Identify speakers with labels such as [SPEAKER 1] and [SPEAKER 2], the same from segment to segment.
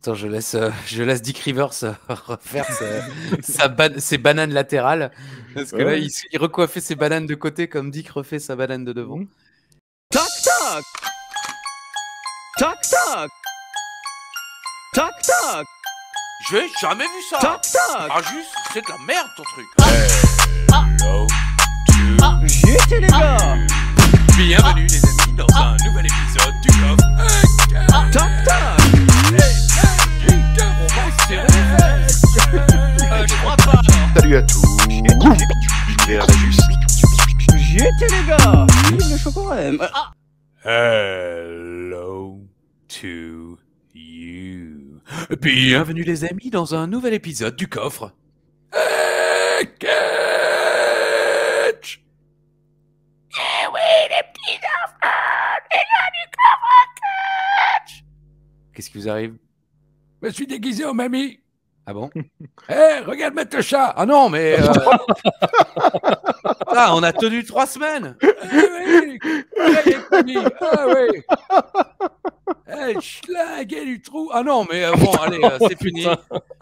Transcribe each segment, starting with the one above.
[SPEAKER 1] Attends, je laisse Dick Rivers refaire ses bananes latérales. Parce que là, il recoiffait ses bananes de côté comme Dick refait sa banane de devant.
[SPEAKER 2] Toc toc. Toc toc. Toc toc.
[SPEAKER 1] J'ai jamais vu ça.
[SPEAKER 2] Toc toc.
[SPEAKER 1] Ah juste, c'est de la merde ton truc.
[SPEAKER 2] J'étais les gars.
[SPEAKER 1] Bienvenue les amis dans un nouvel épisode du coffre.
[SPEAKER 2] Toc toc.
[SPEAKER 1] On va serrer les fesses. Je crois pas.
[SPEAKER 3] Salut à tous. L'univers est juste.
[SPEAKER 2] J'étais les gars. Vive le chocolat.
[SPEAKER 1] Hello to you. Bienvenue les amis dans un nouvel épisode du coffre. Catch. Eh oui, les petits enfants, et là du coffre catch. Qu'est-ce qui vous arrive? Je me suis déguisé en mamie. Ah bon? Regarde ma tocha. Ah non, mais... Ah, on a tenu 3 semaines. Ah oui. Schlag du trou. Ah non, mais bon, allez, c'est fini.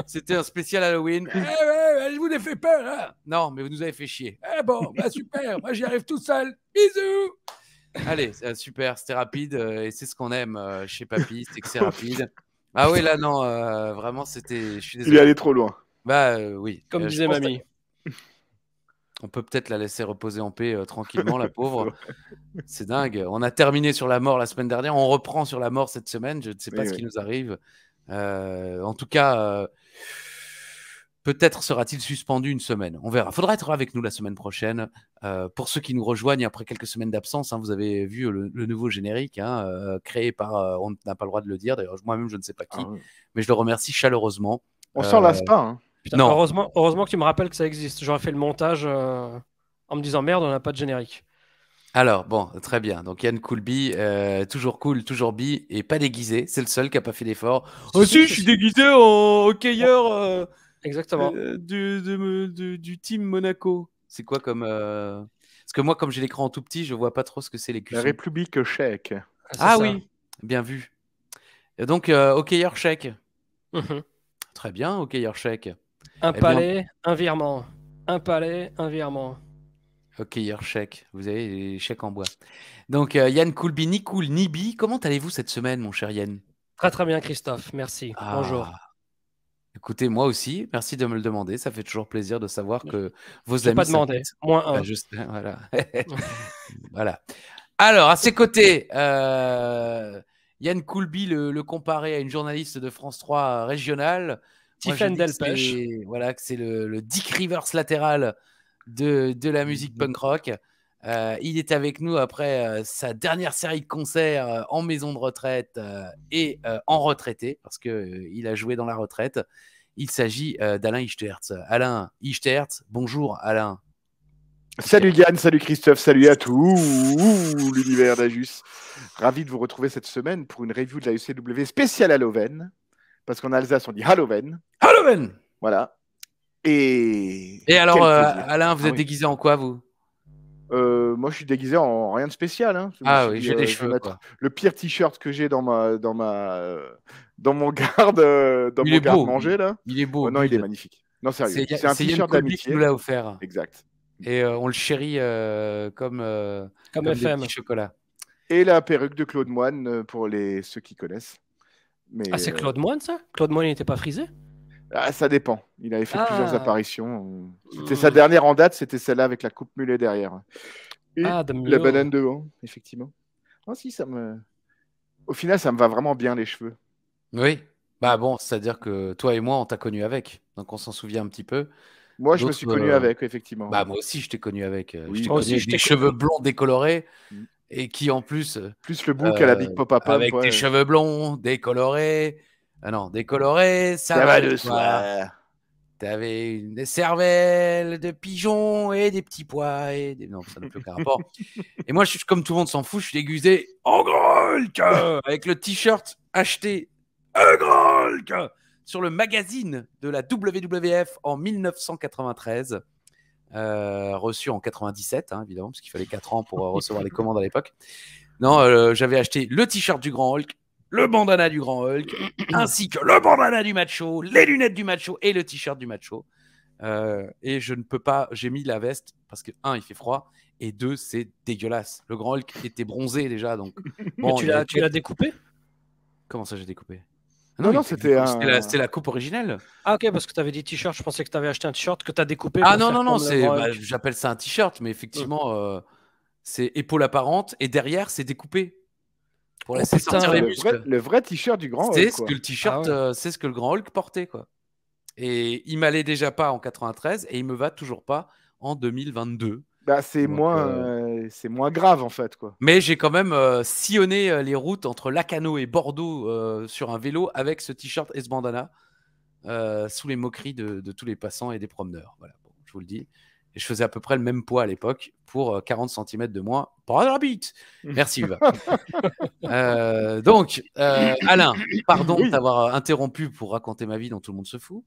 [SPEAKER 1] C'était un spécial Halloween. Je vous ai fait peur, hein. Non, mais vous nous avez fait chier. Bon, bah super, moi j'y arrive tout seul. Bisous. Allez, super, c'était rapide et c'est ce qu'on aime chez Papy, c'est que c'est rapide. Ah oui, là, non, vraiment, c'était... Je suis désolé.
[SPEAKER 3] Il est allé trop loin.
[SPEAKER 1] Bah oui.
[SPEAKER 2] Comme disait mamie.
[SPEAKER 1] On peut peut-être la laisser reposer en paix tranquillement, la pauvre. C'est dingue. On a terminé sur la mort la semaine dernière. On reprend sur la mort cette semaine. Je ne sais pas ce qui nous arrive. En tout cas, peut-être sera-t-il suspendu une semaine. On verra. Il faudra être avec nous la semaine prochaine. Pour ceux qui nous rejoignent après quelques semaines d'absence, vous avez vu le nouveau générique créé par... on n'a pas le droit de le dire. D'ailleurs, moi-même, je ne sais pas qui. Mais je le remercie chaleureusement.
[SPEAKER 3] On s'en lasse pas. Hein.
[SPEAKER 2] Putain, non. Heureusement que tu me rappelles que ça existe. J'aurais fait le montage en me disant merde, on n'a pas de générique.
[SPEAKER 1] Alors, bon, très bien. Donc, Yann Coolby, toujours cool, toujours bi, et pas déguisé. C'est le seul qui n'a pas fait l'effort. Oh si, je suis déguisé en hockeyeur
[SPEAKER 2] exactement.
[SPEAKER 1] Du team Monaco. C'est quoi comme... Parce que moi, comme j'ai l'écran en tout petit, je vois pas trop ce que c'est les cuissons.
[SPEAKER 3] La République tchèque.
[SPEAKER 1] Ah oui, bien vu. Et donc, hockeyeur tchèque. Très bien, hockeyeur tchèque.
[SPEAKER 2] Un palais, un virement. Un palais, un virement.
[SPEAKER 1] Hockeyeur chèque. Vous avez les chèques en bois. Donc, Yann Coolby, ni cool, ni bi. Comment allez-vous cette semaine, mon cher Yann?
[SPEAKER 2] Très très bien, Christophe. Merci. Bonjour.
[SPEAKER 1] Écoutez, moi aussi, merci de me le demander. Ça fait toujours plaisir de savoir que vos amis...
[SPEAKER 2] pas demandé. Moins un.
[SPEAKER 1] Voilà. Voilà. Alors, à ses côtés, Yann Coolby le comparait à une journaliste de France 3 régionale.
[SPEAKER 2] Tiffaine Delpech.
[SPEAKER 1] Voilà, que c'est le Dick Rivers latéral de la musique punk rock. Il est avec nous après sa dernière série de concerts en maison de retraite et en retraité, parce qu'il a joué dans la retraite. Il s'agit d'Alain Ichterz. Alain Ichterz, bonjour Alain.
[SPEAKER 3] Salut Yann, salut Christophe, salut à tous, l'univers d'Ajus. Ravi de vous retrouver cette semaine pour une review de la ECW spéciale Halloween. Parce qu'en Alsace, on dit Halloween.
[SPEAKER 1] Halloween.
[SPEAKER 3] Voilà. Et
[SPEAKER 1] alors, Alain, vous êtes déguisé en quoi, vous?
[SPEAKER 3] Moi, je suis déguisé en rien de spécial. Hein.
[SPEAKER 1] Oui, j'ai des cheveux.
[SPEAKER 3] Le pire t-shirt que j'ai dans mon garde-manger là.
[SPEAKER 1] Il est beau.
[SPEAKER 3] Non, il est magnifique. Non, sérieux. C'est un t-shirt d'amitié.
[SPEAKER 1] Qui nous l'a offert.
[SPEAKER 3] Exact.
[SPEAKER 1] Et on le chérit comme
[SPEAKER 2] FM.
[SPEAKER 1] des petits chocolats.
[SPEAKER 3] Et la perruque de Claude Moine pour ceux qui connaissent. Mais,
[SPEAKER 2] c'est Claude Moine, ça? Claude Moine, il n'était pas frisé?
[SPEAKER 3] Ça dépend. Il avait fait plusieurs apparitions. C'était sa dernière en date, c'était celle-là avec la coupe mulet derrière. Et la banane devant, effectivement. Oh, si, au final, ça me va vraiment bien les cheveux.
[SPEAKER 1] Oui. Bah bon, c'est-à-dire que toi et moi, on t'a connu avec. Donc on s'en souvient un petit peu.
[SPEAKER 3] Moi, je me suis connu avec, effectivement.
[SPEAKER 1] Bah moi aussi, je t'ai connu avec. Des cheveux blonds décolorés. Et qui en plus...
[SPEAKER 3] Plus le bouc à la Big Pop Up.
[SPEAKER 1] Avec tes cheveux blonds, décolorés. Ah non, décoloré, ça va de soi. T'avais des cervelles de pigeons et des petits pois. Non, ça n'a plus aucun rapport. Et moi, comme tout le monde s'en fout, je suis déguisé en Grolk avec le t-shirt acheté à Grolk sur le magazine de la WWF en 1993. Reçu en 97, évidemment, parce qu'il fallait 4 ans pour recevoir les commandes à l'époque. Non, j'avais acheté le t-shirt du Grand Hulk le bandana du Grand Hulk, ainsi que le bandana du macho, les lunettes du macho et le t-shirt du macho. Et je ne peux pas, j'ai mis la veste parce que, un, il fait froid, et deux, c'est dégueulasse. Le Grand Hulk était bronzé déjà, donc...
[SPEAKER 2] Bon, tu l'as découpé?
[SPEAKER 1] Comment ça, j'ai découpé?
[SPEAKER 3] Non, c'était
[SPEAKER 1] la coupe originale.
[SPEAKER 2] Ah, ok, parce que tu avais dit t-shirt, je pensais que tu avais acheté un t-shirt que tu as découpé.
[SPEAKER 1] Ah non, j'appelle ça un t-shirt, mais effectivement, c'est épaule apparente, et derrière, c'est découpé. Pour laisser sortir les muscles.
[SPEAKER 3] Le vrai t-shirt du Grand Hulk.
[SPEAKER 1] C'est ce que le t-shirt, c'est ce que le Grand Hulk portait, quoi. Et il m'allait déjà pas en 93, et il me va toujours pas en 2022.
[SPEAKER 3] Bah, c'est moins grave en fait, quoi.
[SPEAKER 1] Mais j'ai quand même sillonné les routes entre Lacanau et Bordeaux sur un vélo avec ce t-shirt et ce bandana sous les moqueries de tous les passants et des promeneurs. Voilà, bon, je vous le dis. Et je faisais à peu près le même poids à l'époque pour 40 cm de moins pour un bite. Merci Uva. Donc, Alain, pardon de t'avoir interrompu pour raconter ma vie dont tout le monde se fout.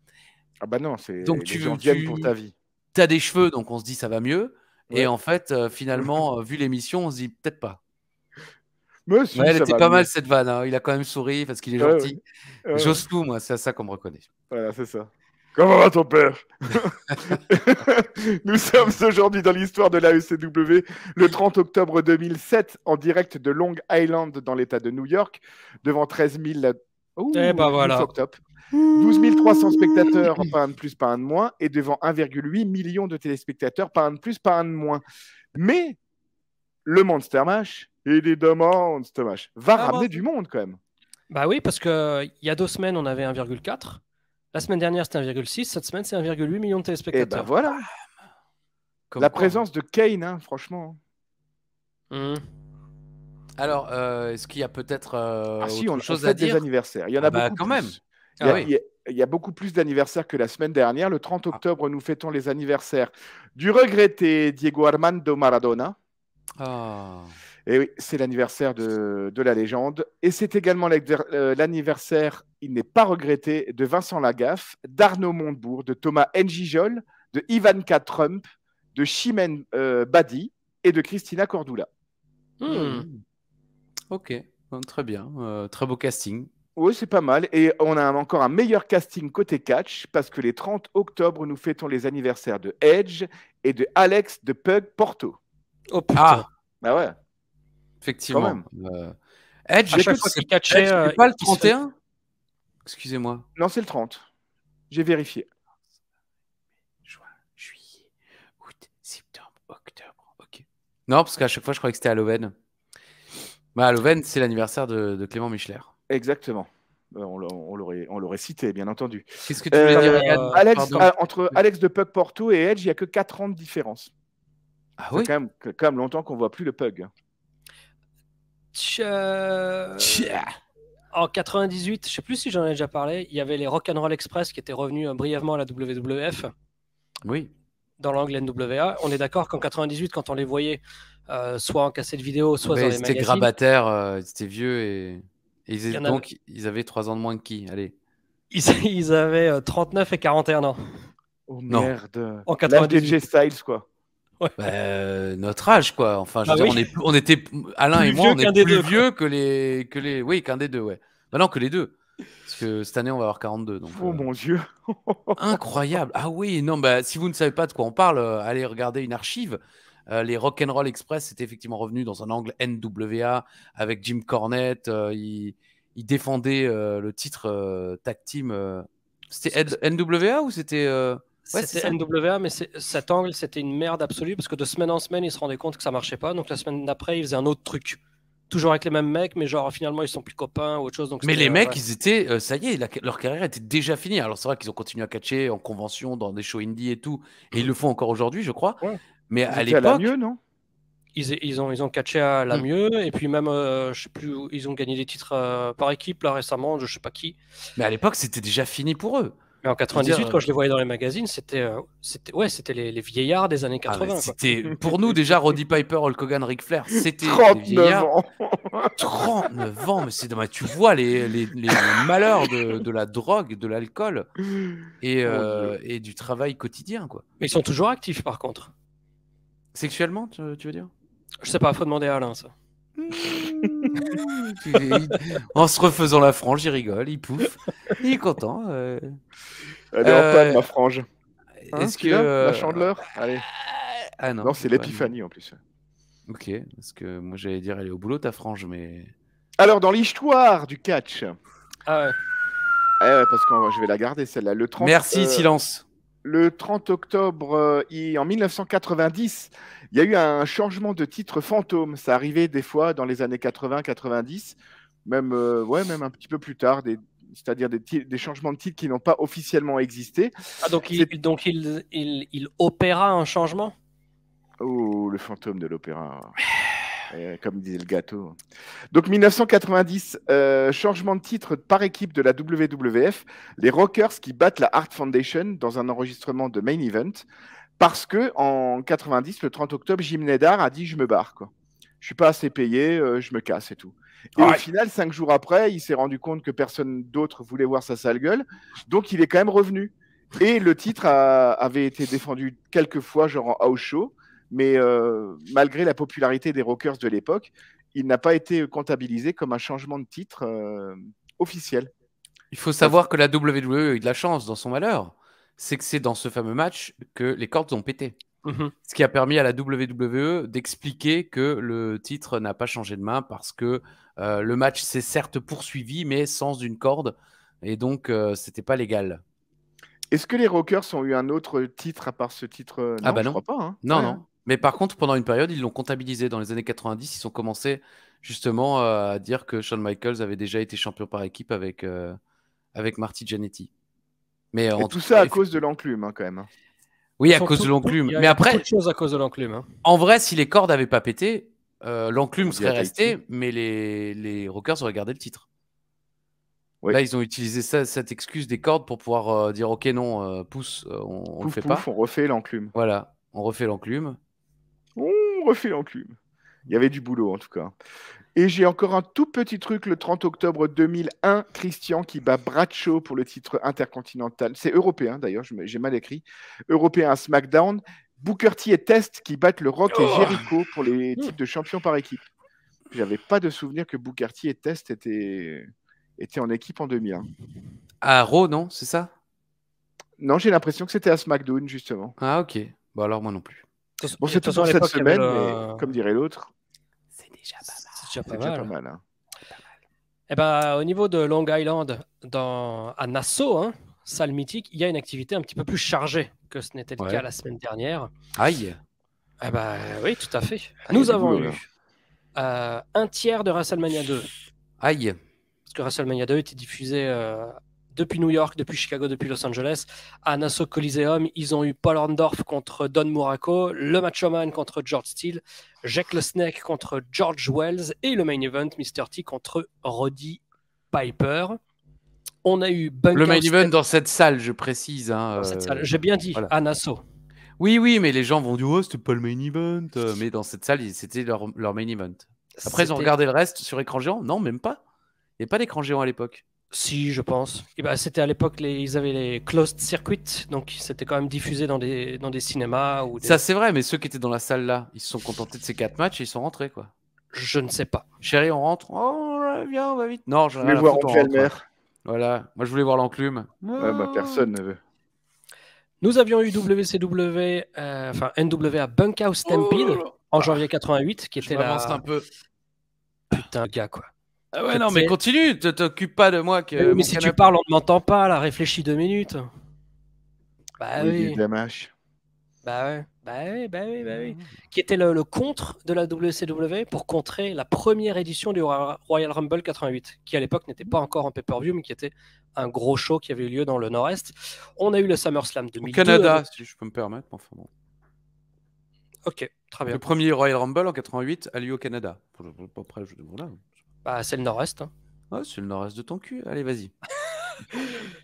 [SPEAKER 3] Ah bah non, c'est donc les gens viennent pour ta vie.
[SPEAKER 1] Tu as des cheveux, donc on se dit ça va mieux. Ouais. Et en fait, finalement, vu l'émission, on se dit peut-être pas.
[SPEAKER 3] Monsieur,
[SPEAKER 1] elle était pas mal cette vanne. Hein. Il a quand même souri parce qu'il est gentil. J'ose tout, moi. C'est à ça qu'on me reconnaît.
[SPEAKER 3] Voilà, c'est ça. Comment va ton père? Nous sommes aujourd'hui dans l'histoire de l'AECW, le 30 octobre 2007, en direct de Long Island dans l'État de New York, devant 13 000...
[SPEAKER 2] Et bah voilà.
[SPEAKER 3] 12 300 spectateurs, pas un de plus, pas un de moins, et devant 1,8 million de téléspectateurs, pas un de plus, pas un de moins. Mais le Monster Mash et les deux Monster Mash va ramener du monde quand même.
[SPEAKER 2] Bah oui, parce qu'il y a 2 semaines, on avait 1,4. La semaine dernière, c'était 1,6. Cette semaine, c'est 1,8 million de téléspectateurs.
[SPEAKER 3] Et ben voilà. La présence de Kane, hein, franchement.
[SPEAKER 1] Alors, est-ce qu'il y a peut-être
[SPEAKER 3] autre chose à dire? Des anniversaires. Il y en a beaucoup
[SPEAKER 1] quand
[SPEAKER 3] plus.
[SPEAKER 1] Même.
[SPEAKER 3] Il y a beaucoup plus d'anniversaires que la semaine dernière. Le 30 octobre, nous fêtons les anniversaires du regretté Diego Armando Maradona. Et oui, c'est l'anniversaire de la légende. Et c'est également l'anniversaire, il n'est pas regretté, de Vincent Lagaffe, d'Arnaud Montebourg, de Thomas N'Gijol, de Ivanka Trump, de Chimène Badi et de Christina Cordula.
[SPEAKER 1] Ok, très bien. Très beau casting.
[SPEAKER 3] Oui, c'est pas mal. Et on a encore un meilleur casting côté catch parce que les 30 octobre, nous fêtons les anniversaires de Edge et de Alex de Pug Porto.
[SPEAKER 2] Oh putain.
[SPEAKER 3] Bah ouais.
[SPEAKER 1] Effectivement. Edge,
[SPEAKER 2] à chaque fois qu'il catchait.
[SPEAKER 1] Pas le 31 Excusez-moi.
[SPEAKER 3] Non, c'est le 30. J'ai vérifié.
[SPEAKER 1] Juin, juillet, août, septembre, octobre. Ok. Non, parce qu'à chaque fois, je croyais que c'était Halloween. Bah, Halloween, c'est l'anniversaire de Clément Michler.
[SPEAKER 3] Exactement. On l'aurait cité, bien entendu.
[SPEAKER 1] Qu'est-ce que tu voulais dire, Yann?
[SPEAKER 3] Entre Alex de Pug Porto et Edge, il n'y a que 4 ans de différence.
[SPEAKER 1] Ah oui.
[SPEAKER 3] C'est quand même longtemps qu'on ne voit plus le Pug.
[SPEAKER 2] En 98, je ne sais plus si j'en ai déjà parlé, il y avait les Rock'n'Roll Express qui étaient revenus brièvement à la WWF.
[SPEAKER 1] Oui.
[SPEAKER 2] Dans l'angle NWA. On est d'accord qu'en 98, quand on les voyait, soit en cassette vidéo, soit dans les magazines.
[SPEAKER 1] C'était grabataire, c'était vieux et ils avaient 3 ans de moins que qui? Allez.
[SPEAKER 2] Ils avaient 39 et 41 ans.
[SPEAKER 3] Oh merde.
[SPEAKER 2] En 98.
[SPEAKER 3] L'âge Styles, quoi.
[SPEAKER 1] Ouais. Bah, notre âge, quoi. Enfin, je veux dire, on était Alain
[SPEAKER 2] plus
[SPEAKER 1] et moi, on est plus
[SPEAKER 2] deux,
[SPEAKER 1] vieux que les. Oui, qu'un des deux, ouais. Bah non, que les deux. Parce que cette année, on va avoir 42. Donc,
[SPEAKER 3] oh mon Dieu.
[SPEAKER 1] Incroyable. Ah oui, non, bah, si vous ne savez pas de quoi on parle, allez regarder une archive. Les Rock'n'Roll Express, c'était effectivement revenu dans un angle NWA avec Jim Cornette. Il défendait le titre tag team. C'était NWA ou c'était.
[SPEAKER 2] C'était NWA, mais cet angle, c'était une merde absolue parce que de semaine en semaine, ils se rendaient compte que ça marchait pas. Donc la semaine d'après, ils faisaient un autre truc. Toujours avec les mêmes mecs, mais genre finalement, ils sont plus copains ou autre chose. Donc
[SPEAKER 1] mais les mecs, ils étaient. Ça y est, leur carrière était déjà finie. Alors c'est vrai qu'ils ont continué à catcher en convention, dans des shows indie et tout. Et ils le font encore aujourd'hui, je crois.
[SPEAKER 3] Ouais.
[SPEAKER 1] Mais à l'époque.
[SPEAKER 3] mieux, non?
[SPEAKER 2] Ils ont catché à la mieux. Et puis même, je sais plus, ils ont gagné des titres par équipe là récemment, je sais pas qui.
[SPEAKER 1] Mais à l'époque, c'était déjà fini pour eux.
[SPEAKER 2] Mais en 98, quand je les voyais dans les magazines, c'était les vieillards des années 80.
[SPEAKER 1] C'était pour nous déjà Roddy Piper, Hulk Hogan, Ric Flair, c'était
[SPEAKER 3] 39 ans.
[SPEAKER 1] 39 ans, mais c'est dommage. Tu vois les malheurs de la drogue, de l'alcool et du travail quotidien, quoi.
[SPEAKER 2] Mais ils sont toujours actifs, par contre.
[SPEAKER 1] Sexuellement, tu veux dire?
[SPEAKER 2] Je sais pas, faut demander à Alain ça.
[SPEAKER 1] En se refaisant la frange, il rigole, il pouffe, il est content.
[SPEAKER 3] Elle est en panne, ma frange.
[SPEAKER 1] Est-ce que
[SPEAKER 3] la chandeleur? Allez.
[SPEAKER 1] Ah non,
[SPEAKER 3] c'est l'épiphanie en plus.
[SPEAKER 1] Ok, parce que moi j'allais dire elle est au boulot ta frange, mais.
[SPEAKER 3] Alors dans l'histoire du catch.
[SPEAKER 2] Ah ouais.
[SPEAKER 3] Ouais, parce que je vais la garder celle-là. Le 30,
[SPEAKER 1] Merci, silence.
[SPEAKER 3] Le 30 octobre, en 1990, il y a eu un changement de titre fantôme. Ça arrivait des fois dans les années 80-90, même un petit peu plus tard, c'est-à-dire des changements de titre qui n'ont pas officiellement existé.
[SPEAKER 2] Ah, donc il opéra un changement?
[SPEAKER 3] Oh, le fantôme de l'opéra. Comme disait le gâteau. Donc 1990, changement de titre par équipe de la WWF, les Rockers qui battent la Hart Foundation dans un enregistrement de Main Event, parce que en 90, le 30 octobre, Jim Neidhart a dit je me barre, quoi. Je suis pas assez payé, je me casse et tout. Et au final, 5 jours après, il s'est rendu compte que personne d'autre voulait voir sa sale gueule, donc il est quand même revenu. Et le titre avait été défendu quelques fois, genre en house show. Mais malgré la popularité des Rockers de l'époque, il n'a pas été comptabilisé comme un changement de titre officiel.
[SPEAKER 1] Il faut savoir que la WWE a eu de la chance dans son malheur. C'est que c'est dans ce fameux match que les cordes ont pété. Ce qui a permis à la WWE d'expliquer que le titre n'a pas changé de main parce que le match s'est certes poursuivi, mais sans une corde. Et donc, c'était pas légal.
[SPEAKER 3] Est-ce que les Rockers ont eu un autre titre à part ce titre?
[SPEAKER 1] Ah bah non.
[SPEAKER 3] Je crois pas. Hein.
[SPEAKER 1] Non. Mais par contre, pendant une période, ils l'ont comptabilisé. Dans les années 90, ils ont commencé justement à dire que Shawn Michaels avait déjà été champion par équipe avec Marty Jannetty.
[SPEAKER 3] Mais tout ça à cause de l'enclume, hein, quand même.
[SPEAKER 1] Oui, à cause de l'enclume. Mais après,
[SPEAKER 2] beaucoup de choses à cause de l'enclume. Hein.
[SPEAKER 1] En vrai, si les cordes n'avaient pas pété, l'enclume serait resté, mais les Rockers auraient gardé le titre. Oui. Là, ils ont utilisé cette excuse des cordes pour pouvoir dire ok, non, pousse, on le fait pas.
[SPEAKER 3] On refait l'enclume.
[SPEAKER 1] Voilà, on refait l'enclume.
[SPEAKER 3] On refait l'enclume. Il y avait du boulot en tout cas. Et j'ai encore un tout petit truc le 30 octobre 2001, Christian qui bat Bradshaw pour le titre intercontinental. C'est européen d'ailleurs, j'ai mal écrit. Européen à SmackDown. Booker T et Test qui battent le Rock et Jericho pour les titres de champion par équipe. J'avais pas de souvenir que Booker T et Test étaient en équipe en 2001.
[SPEAKER 1] À Raw, non? C'est ça?
[SPEAKER 3] Non, j'ai l'impression que c'était à SmackDown justement.
[SPEAKER 1] Ah ok. Bon alors moi non plus.
[SPEAKER 3] Bon, c'est tout pour cette semaine, mais comme dirait l'autre,
[SPEAKER 1] c'est déjà pas mal.
[SPEAKER 2] C'est déjà pas mal.
[SPEAKER 3] Hein.
[SPEAKER 2] Et ben, au niveau de Long Island, à Nassau, hein, salle mythique, il y a une activité un petit peu plus chargée que ce n'était le cas la semaine dernière.
[SPEAKER 1] Aïe.
[SPEAKER 2] Eh ben, oui, tout à fait. Nous avons eu un tiers de WrestleMania 2.
[SPEAKER 1] Aïe.
[SPEAKER 2] Parce que WrestleMania 2 était diffusé depuis New York, depuis Chicago, depuis Los Angeles. À Nassau Coliseum, ils ont eu Paul Orndorff contre Don Muraco, le Macho Man contre George Steele, Jake le Snake contre George Wells et le main event, Mr. T contre Roddy Piper. On a eu
[SPEAKER 1] le main event dans cette salle, je précise. Hein,
[SPEAKER 2] dans cette salle. J'ai bien dit, voilà. À Nassau.
[SPEAKER 1] Oui, mais les gens vont dire oh, c'était pas le main event. Mais dans cette salle, c'était leur main event. Après, ils ont regardé le reste sur écran géant. Non, même pas. Il n'y avait pas d'écran géant à l'époque.
[SPEAKER 2] Si, je pense. Et bah, c'était à l'époque, ils avaient les closed circuits, donc c'était quand même diffusé dans des cinémas.
[SPEAKER 1] Ça, c'est vrai, mais ceux qui étaient dans la salle là, ils se sont contentés de ces 4 matchs et ils sont rentrés, quoi.
[SPEAKER 2] Je ne sais pas.
[SPEAKER 1] Chérie, on rentre. Oh, viens, on va vite. Non, je
[SPEAKER 3] voulais voir Angelmer.
[SPEAKER 1] Voilà, moi je voulais voir l'enclume.
[SPEAKER 3] Ouais, bah, personne ne veut.
[SPEAKER 2] Nous avions eu NWA Bunkhouse Stampede en janvier 88, qui était là.
[SPEAKER 1] un peu.
[SPEAKER 2] Putain, gars, quoi.
[SPEAKER 1] Ah ouais, non, mais continue, t'occupes pas de moi.
[SPEAKER 2] Mais si tu parles, on ne m'entend pas, là, réfléchis 2 minutes. Bah oui. Bah oui. Qui était le contre de la WCW pour contrer la première édition du Royal Rumble 88, qui à l'époque n'était pas encore en pay-per-view, mais qui était un gros show qui avait eu lieu dans le Nord-Est. On a eu le SummerSlam 2002.
[SPEAKER 1] Au Canada, si je peux me permettre. Enfin bon.
[SPEAKER 2] Ok, très bien.
[SPEAKER 1] Le premier Royal Rumble en 88 a lieu au Canada. Voilà.
[SPEAKER 2] Bah, c'est le Nord-Est. Hein.
[SPEAKER 1] Ouais, c'est le Nord-Est de ton cul. Allez, vas-y.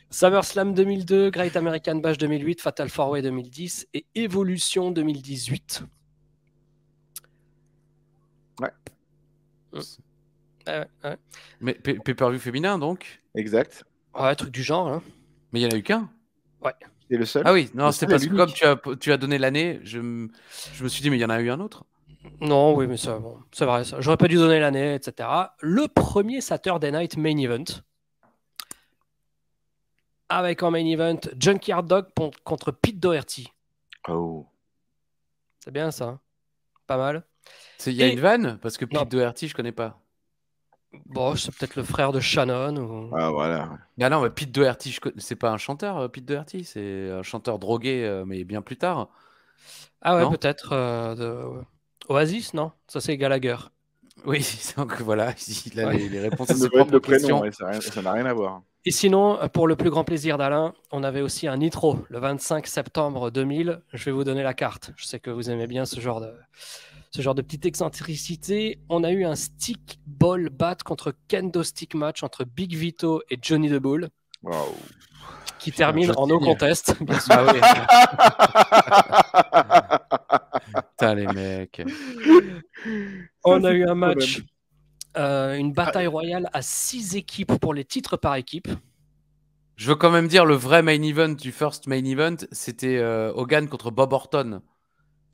[SPEAKER 2] SummerSlam 2002, Great American Bash 2008, Fatal 4-Way 2010 et Evolution 2018.
[SPEAKER 3] Ouais.
[SPEAKER 1] Mais pay-per-view féminin, donc?
[SPEAKER 3] Exact.
[SPEAKER 2] Ouais, truc du genre. Hein.
[SPEAKER 1] Mais il n'y en a eu qu'un?
[SPEAKER 2] Ouais.
[SPEAKER 3] C'est le seul?
[SPEAKER 1] Ah oui, non, c'est parce que comme tu as donné l'année, je me suis dit, mais il y en a eu un autre?
[SPEAKER 2] Non, oui, mais bon, c'est vrai. J'aurais pas dû donner l'année, etc. Le premier Saturday Night Main Event. Avec en main event Junkyard Dog contre Pete Doherty.
[SPEAKER 3] Oh.
[SPEAKER 2] C'est bien ça. Hein. Pas mal.
[SPEAKER 1] Il y a une vanne parce que Pete Doherty, je connais pas.
[SPEAKER 2] Bon, c'est peut-être le frère de Shannon. Ou...
[SPEAKER 3] Ah, voilà.
[SPEAKER 1] Ah non, mais Pete Doherty, c'est pas un chanteur, Pete Doherty. C'est un chanteur drogué, mais bien plus tard.
[SPEAKER 2] Ah ouais, peut-être. Oasis, non? Ça, c'est Gallagher.
[SPEAKER 1] Oui, donc voilà, il a les réponses à ses
[SPEAKER 3] propres questions. Ça n'a rien à voir.
[SPEAKER 2] Et sinon, pour le plus grand plaisir d'Alain, on avait aussi un Nitro le 25 septembre 2000. Je vais vous donner la carte. Je sais que vous aimez bien ce genre de petite excentricité. On a eu un stick ball bat contre kendo stick match entre Big Vito et Johnny the Bull.
[SPEAKER 3] Wow.
[SPEAKER 2] Qui termine en no contest, bien sûr.
[SPEAKER 1] Ah oui. Putain, les mecs.
[SPEAKER 2] On a eu un match, une bataille royale à 6 équipes pour les titres par équipe.
[SPEAKER 1] Je veux quand même dire, le vrai main event du first main event, c'était Hogan contre Bob Orton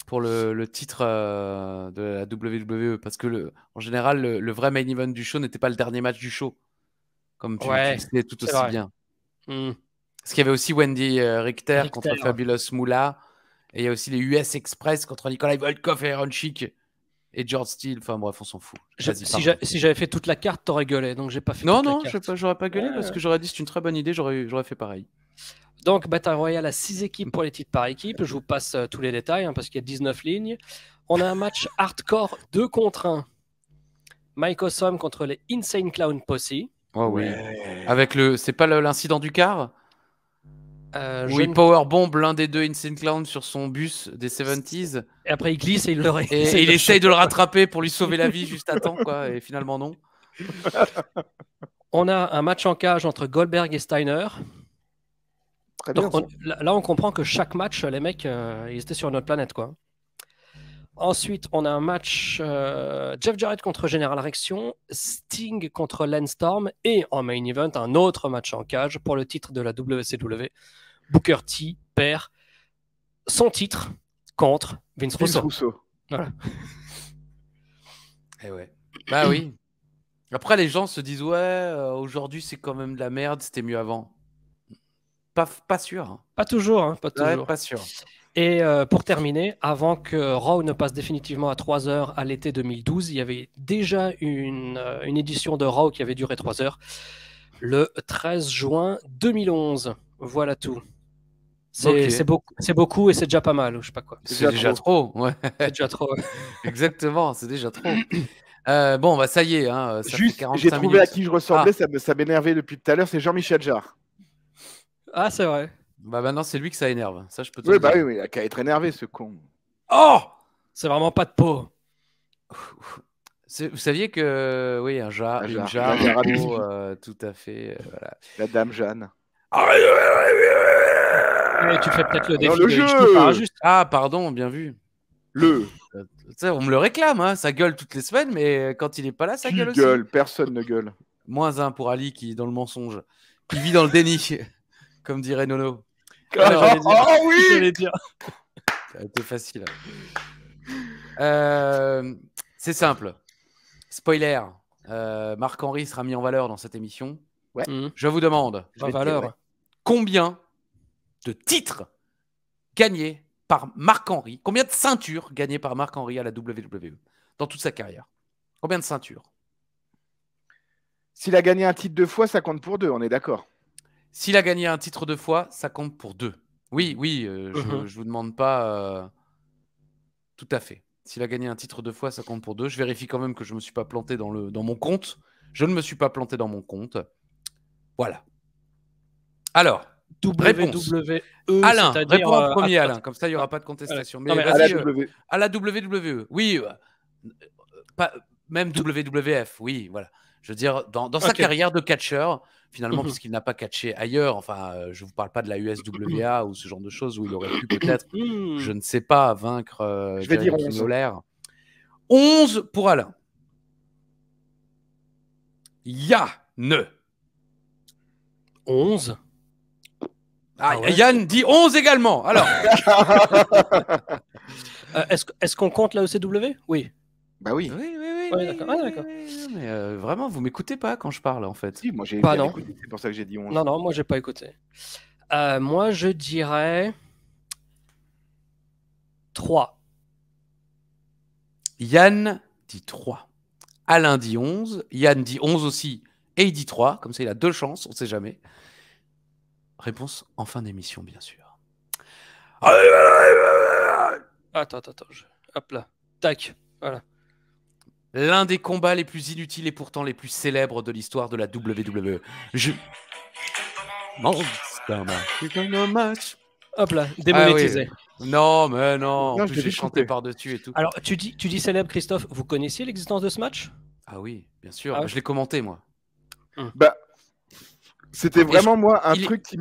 [SPEAKER 1] pour le titre de la WWE. Parce que en général, le vrai main event du show n'était pas le dernier match du show. Comme tu le sais tout aussi bien. Parce qu'il y avait aussi Wendy Richter contre Fabulous Moolah. Et il y a aussi les US Express contre Nikolai Volkov et Aaron Chic et George Steele. Enfin bref, on s'en fout.
[SPEAKER 2] Si j'avais fait toute la carte, t'aurais gueulé. Donc j'ai pas fait toute la carte.
[SPEAKER 1] J'aurais pas gueulé parce que j'aurais dit c'est une très bonne idée. J'aurais fait pareil.
[SPEAKER 2] Donc bataille royale à 6 équipes pour les titres par équipe. Je vous passe tous les détails parce qu'il y a 19 lignes. On a un match hardcore 2 contre 1. Mike Awesome contre les Insane Clown Posse.
[SPEAKER 1] Oh oui. Avec c'est pas l'incident du car où il powerbomb l'un des deux Insane Clown sur son bus des 70s.
[SPEAKER 2] Et après il glisse et il
[SPEAKER 1] il essaye de le rattraper pour lui sauver la vie juste à temps, quoi. Et finalement non.
[SPEAKER 2] On a un match en cage entre Goldberg et Steiner.
[SPEAKER 3] Très bien.
[SPEAKER 2] Donc, là on comprend que chaque match, les mecs, ils étaient sur notre planète, quoi. Ensuite, on a un match Jeff Jarrett contre General Reaction, Sting contre Lance Storm et en main event, un autre match en cage pour le titre de la WCW. Booker T perd son titre contre Vince Russo. Voilà.
[SPEAKER 1] Et ouais. Bah oui. Après, les gens se disent aujourd'hui c'est quand même de la merde, c'était mieux avant. Pas sûr. Hein.
[SPEAKER 2] Pas toujours. Pas toujours.
[SPEAKER 1] Ouais, pas sûr.
[SPEAKER 2] Et pour terminer, avant que Raw ne passe définitivement à 3 heures à l'été 2012, il y avait déjà une édition de Raw qui avait duré 3 heures, le 13 juin 2011. Voilà tout. C'est beaucoup et c'est déjà pas mal, ou je sais pas quoi.
[SPEAKER 1] C'est déjà trop. Ouais.
[SPEAKER 2] C'est déjà trop.
[SPEAKER 1] Exactement, c'est déjà trop. Bon, bah ça y est. Hein, ça
[SPEAKER 3] juste,
[SPEAKER 1] fait 45
[SPEAKER 3] j'ai trouvé
[SPEAKER 1] minutes.
[SPEAKER 3] à qui je ressemblais, ça m'énervait depuis tout à l'heure, c'est Jean-Michel Jarre.
[SPEAKER 2] Ah, c'est vrai.
[SPEAKER 1] Bah maintenant, c'est lui que ça énerve. Ça, je peux te dire.
[SPEAKER 3] Oui, il a qu'à être énervé, ce con.
[SPEAKER 2] Oh, c'est vraiment pas de peau.
[SPEAKER 1] Vous saviez que oui, une jarre, tout à fait. Voilà.
[SPEAKER 3] La dame Jeanne.
[SPEAKER 2] Ouais, tu fais peut-être le défi
[SPEAKER 3] de jeu.
[SPEAKER 2] Juste.
[SPEAKER 1] Ah, pardon, bien vu. On me le réclame, hein, ça gueule toutes les semaines, mais quand il est pas là, ça gueule aussi.
[SPEAKER 3] Gueule, personne ne gueule.
[SPEAKER 1] -1 pour Ali qui est dans le mensonge. Il vit dans le déni, comme dirait Nono.
[SPEAKER 3] Oui.
[SPEAKER 2] J'allais dire.
[SPEAKER 1] Ça a été facile. C'est simple. Spoiler. Marc-Henri sera mis en valeur dans cette émission.
[SPEAKER 3] Ouais.
[SPEAKER 1] Je vous demande combien de titres gagnés par Marc-Henri, combien de ceintures gagnées par Marc-Henri à la WWE dans toute sa carrière? Combien de ceintures?
[SPEAKER 3] S'il a gagné un titre 2 fois, ça compte pour 2, on est d'accord.
[SPEAKER 1] S'il a gagné un titre 2 fois, ça compte pour 2. Oui, je vous demande pas tout à fait. S'il a gagné un titre 2 fois, ça compte pour 2. Je vérifie quand même que je ne me suis pas planté dans mon compte. Je ne me suis pas planté dans mon compte. Voilà. Alors, réponse. Alain, réponds en premier, Alain. Comme ça, il n'y aura pas de contestation. Mais à la WWE. Oui. Même WWF. Oui, voilà. Je veux dire, dans sa carrière de catcheur, finalement, puisqu'il n'a pas catché ailleurs, enfin, je ne vous parle pas de la USWA ou ce genre de choses où il aurait pu peut-être, je ne sais pas, vaincre
[SPEAKER 3] je vais dire
[SPEAKER 1] Lawler. 11 pour Alain. Yann.
[SPEAKER 2] 11.
[SPEAKER 1] Yann dit 11 également. Alors.
[SPEAKER 2] Est-ce qu'on compte la ECW? Oui.
[SPEAKER 3] Bah oui.
[SPEAKER 2] Oui, d'accord.
[SPEAKER 1] Mais vraiment, vous m'écoutez pas quand je parle, en fait.
[SPEAKER 3] Si, moi j'ai bien écouté, c'est pour ça que j'ai dit 11.
[SPEAKER 2] Non, moi j'ai pas écouté. Moi je dirais 3.
[SPEAKER 1] Yann dit 3. Alain dit 11. Yann dit 11 aussi. Et il dit 3. Comme ça, il a 2 chances, on sait jamais. Réponse en fin d'émission, bien sûr.
[SPEAKER 2] Attends. Hop là. Tac. Voilà.
[SPEAKER 1] L'un des combats les plus inutiles et pourtant les plus célèbres de l'histoire de la WWE.
[SPEAKER 2] Hop là, démonétisé.
[SPEAKER 1] Oui. Non, mais non. En plus, j'ai chanté par-dessus et tout.
[SPEAKER 2] Alors, tu dis célèbre, Christophe. Vous connaissiez l'existence de ce match?
[SPEAKER 1] Ah oui, bien sûr. Je l'ai commenté, moi.
[SPEAKER 3] Bah, c'était vraiment, moi, un truc qui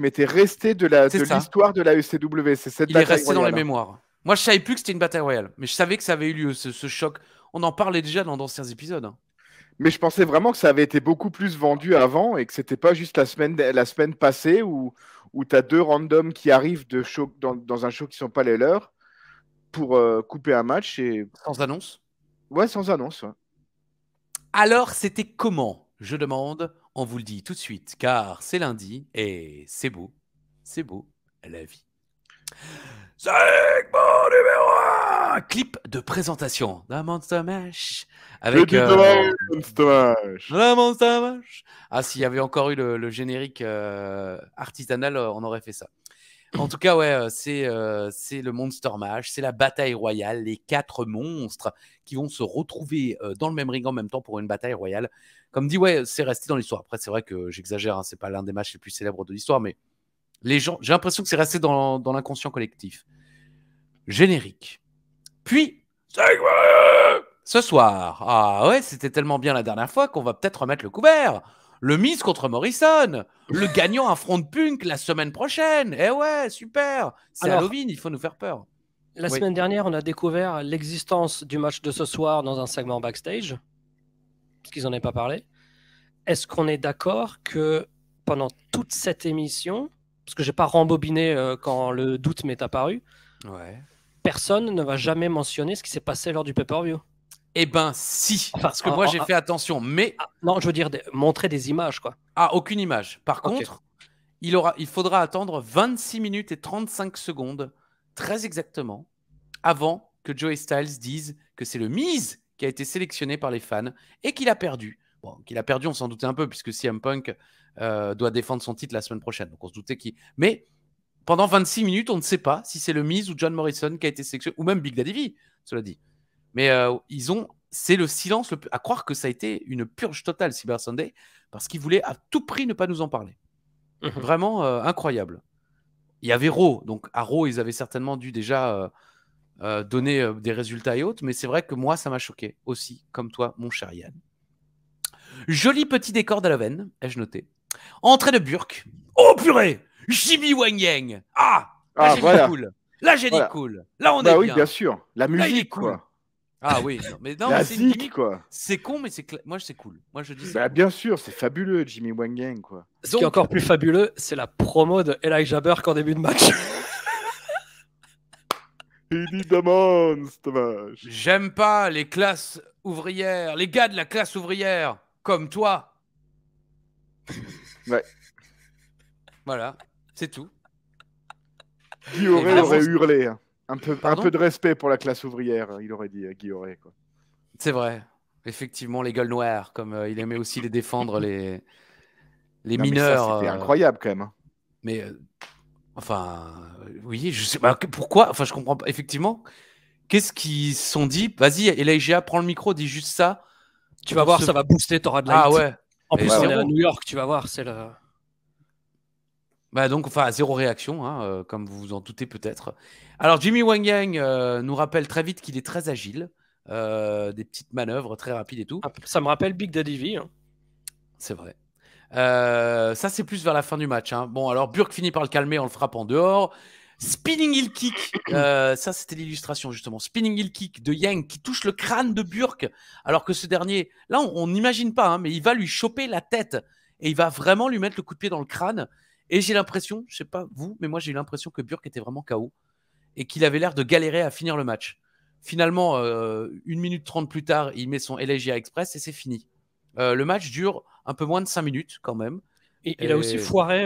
[SPEAKER 3] m'était resté de l'histoire de la ECW. C'est cette
[SPEAKER 1] bataille royale. Il est resté dans les mémoires. Moi, je savais plus que c'était une bataille royale. Mais je savais que ça avait eu lieu, ce choc. On en parlait déjà dans d'anciens épisodes.
[SPEAKER 3] Mais je pensais vraiment que ça avait été beaucoup plus vendu avant et que c'était pas juste la semaine passée où tu as 2 randoms qui arrivent dans un show qui sont pas les leurs pour couper un match.
[SPEAKER 1] Sans annonce?
[SPEAKER 3] Ouais, sans annonce. Ouais.
[SPEAKER 1] Alors, c'était comment? Je demande, on vous le dit tout de suite, car c'est lundi et c'est beau, la vie. Segment numéro 1, clip de présentation d'un Monster Mash. Avec Monster Mash. Ah, s'il y avait encore eu le générique artisanal, on aurait fait ça. En tout cas, ouais, c'est le Monster Mash, c'est la bataille royale, les 4 monstres qui vont se retrouver dans le même ring en même temps pour une bataille royale. Comme dit, ouais, c'est resté dans l'histoire. Après, c'est vrai que j'exagère, hein, c'est pas l'un des matchs les plus célèbres de l'histoire, mais les gens, j'ai l'impression que c'est resté dans l'inconscient collectif. Générique. Puis, ce soir, ah ouais, c'était tellement bien la dernière fois qu'on va peut-être remettre le couvert. Le Miz contre Morrison. Le gagnant affronte Punk la semaine prochaine. Eh ouais, super. C'est Halloween, il faut nous faire peur.
[SPEAKER 2] La semaine dernière, on a découvert l'existence du match de ce soir dans un segment backstage. Parce qu'ils n'en avaient pas parlé. Est-ce qu'on est d'accord que pendant toute cette émission, parce que je n'ai pas rembobiné quand le doute m'est apparu, personne ne va jamais mentionner ce qui s'est passé lors du pay-per-view?
[SPEAKER 1] Eh ben si, parce que moi j'ai fait attention, mais...
[SPEAKER 2] non, je veux dire montrer des images, quoi.
[SPEAKER 1] Ah, aucune image. Par contre, il faudra attendre 26 minutes et 35 secondes, très exactement, avant que Joey Styles dise que c'est le Miz qui a été sélectionné par les fans et qu'il a perdu. Bon, qu'il a perdu, on s'en doutait un peu, puisque CM Punk doit défendre son titre la semaine prochaine. Donc on se doutait qu'il... Mais pendant 26 minutes, on ne sait pas si c'est le Miz ou John Morrison qui a été sélectionné, ou même Big Daddy V, cela dit. Mais c'est le silence, à croire que ça a été une purge totale, Cyber Sunday, parce qu'ils voulaient à tout prix ne pas nous en parler. Vraiment incroyable. Il y avait Raw, donc à Raw, ils avaient certainement dû déjà donner des résultats et autres, mais c'est vrai que moi, ça m'a choqué aussi, comme toi, mon cher Yann. Joli petit décor d'Halloween, ai-je noté. Entrée de Burke. Oh purée, Jimmy Wang Yang. Là, j'ai dit cool. Là, j'ai dit cool. Là, on est bien.
[SPEAKER 3] Oui, bien sûr. La musique,
[SPEAKER 1] cool. Ah oui, non,
[SPEAKER 3] la zik, quoi.
[SPEAKER 1] C'est con, mais moi, c'est cool. Moi, je dis
[SPEAKER 3] bien sûr, c'est fabuleux, Jimmy Wang Yang, quoi.
[SPEAKER 2] Ce qui est encore plus fabuleux, c'est la promo de Elijah Burke en début de match.
[SPEAKER 3] Il dit The Monster Mash.
[SPEAKER 1] J'aime pas les classes ouvrières, les gars de la classe ouvrière, comme toi.
[SPEAKER 3] Ouais.
[SPEAKER 1] Voilà, c'est tout.
[SPEAKER 3] Guy aurait hurlé. Hein. Un peu de respect pour la classe ouvrière, il aurait dit, Guy Auret, quoi.
[SPEAKER 1] C'est vrai. Effectivement, les gueules noires, comme il aimait aussi les défendre, les mineurs.
[SPEAKER 3] C'était incroyable, quand même. Hein.
[SPEAKER 1] Mais, oui, je sais pas pourquoi. Enfin, je comprends pas. Effectivement, qu'est-ce qu'ils se sont dit? Vas-y, Elijah, prends le micro, dis juste ça.
[SPEAKER 2] Tu vas voir, ça va booster, t'auras de la
[SPEAKER 1] Ah ouais.
[SPEAKER 2] En plus, on est à New York, tu vas voir, c'est le...
[SPEAKER 1] Donc, zéro réaction, hein, comme vous vous en doutez peut-être. Alors, Jimmy Wang Yang nous rappelle très vite qu'il est très agile, des petites manœuvres très rapides et tout.
[SPEAKER 2] Ça me rappelle Big Daddy V. Hein.
[SPEAKER 1] C'est vrai. Ça, c'est plus vers la fin du match. Hein. Bon, alors, Burke finit par le calmer en le frappant dehors. Spinning heel kick, ça c'était l'illustration justement. Spinning heel kick de Yang qui touche le crâne de Burke, alors que ce dernier, là on n'imagine pas, hein, mais il va lui choper la tête et il va vraiment lui mettre le coup de pied dans le crâne. Et j'ai l'impression, je sais pas vous, mais moi j'ai eu l'impression que Burke était vraiment KO et qu'il avait l'air de galérer à finir le match. Finalement, 1 minute 30 plus tard, il met son Elegia Express et c'est fini. Le match dure un peu moins de 5 minutes quand même.
[SPEAKER 2] Il a aussi foiré,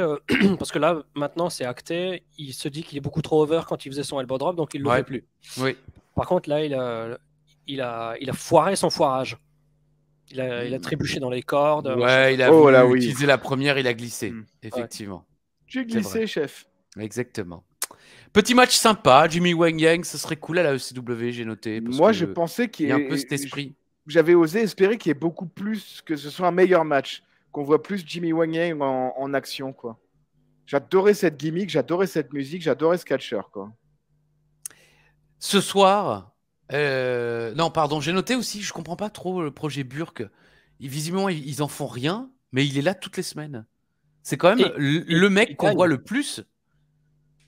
[SPEAKER 2] parce que là, maintenant, c'est acté. Il se dit qu'il est beaucoup trop over quand il faisait son elbow drop, donc il ne le fait plus.
[SPEAKER 1] Oui.
[SPEAKER 2] Par contre, là, il a foiré son foirage. Il a trébuché dans les cordes.
[SPEAKER 1] Ouais, il a utilisé la première, il a glissé, effectivement.
[SPEAKER 3] Ouais. J'ai glissé, chef.
[SPEAKER 1] Exactement. Petit match sympa, Jimmy Wang Yang, ce serait cool à la ECW, j'ai noté.
[SPEAKER 3] Moi, je pensais qu'il y
[SPEAKER 1] a un peu cet esprit.
[SPEAKER 3] J'avais osé espérer qu'il y ait beaucoup plus, que ce soit un meilleur match, qu'on voit plus Jimmy Wang Yang en action, quoi. J'adorais cette gimmick, j'adorais cette musique, j'adorais ce catcher, quoi.
[SPEAKER 1] Ce soir, non, pardon, j'ai noté aussi, je comprends pas trop le projet Burke. Visiblement, ils en font rien, mais il est là toutes les semaines. C'est quand même le mec qu'on voit le plus.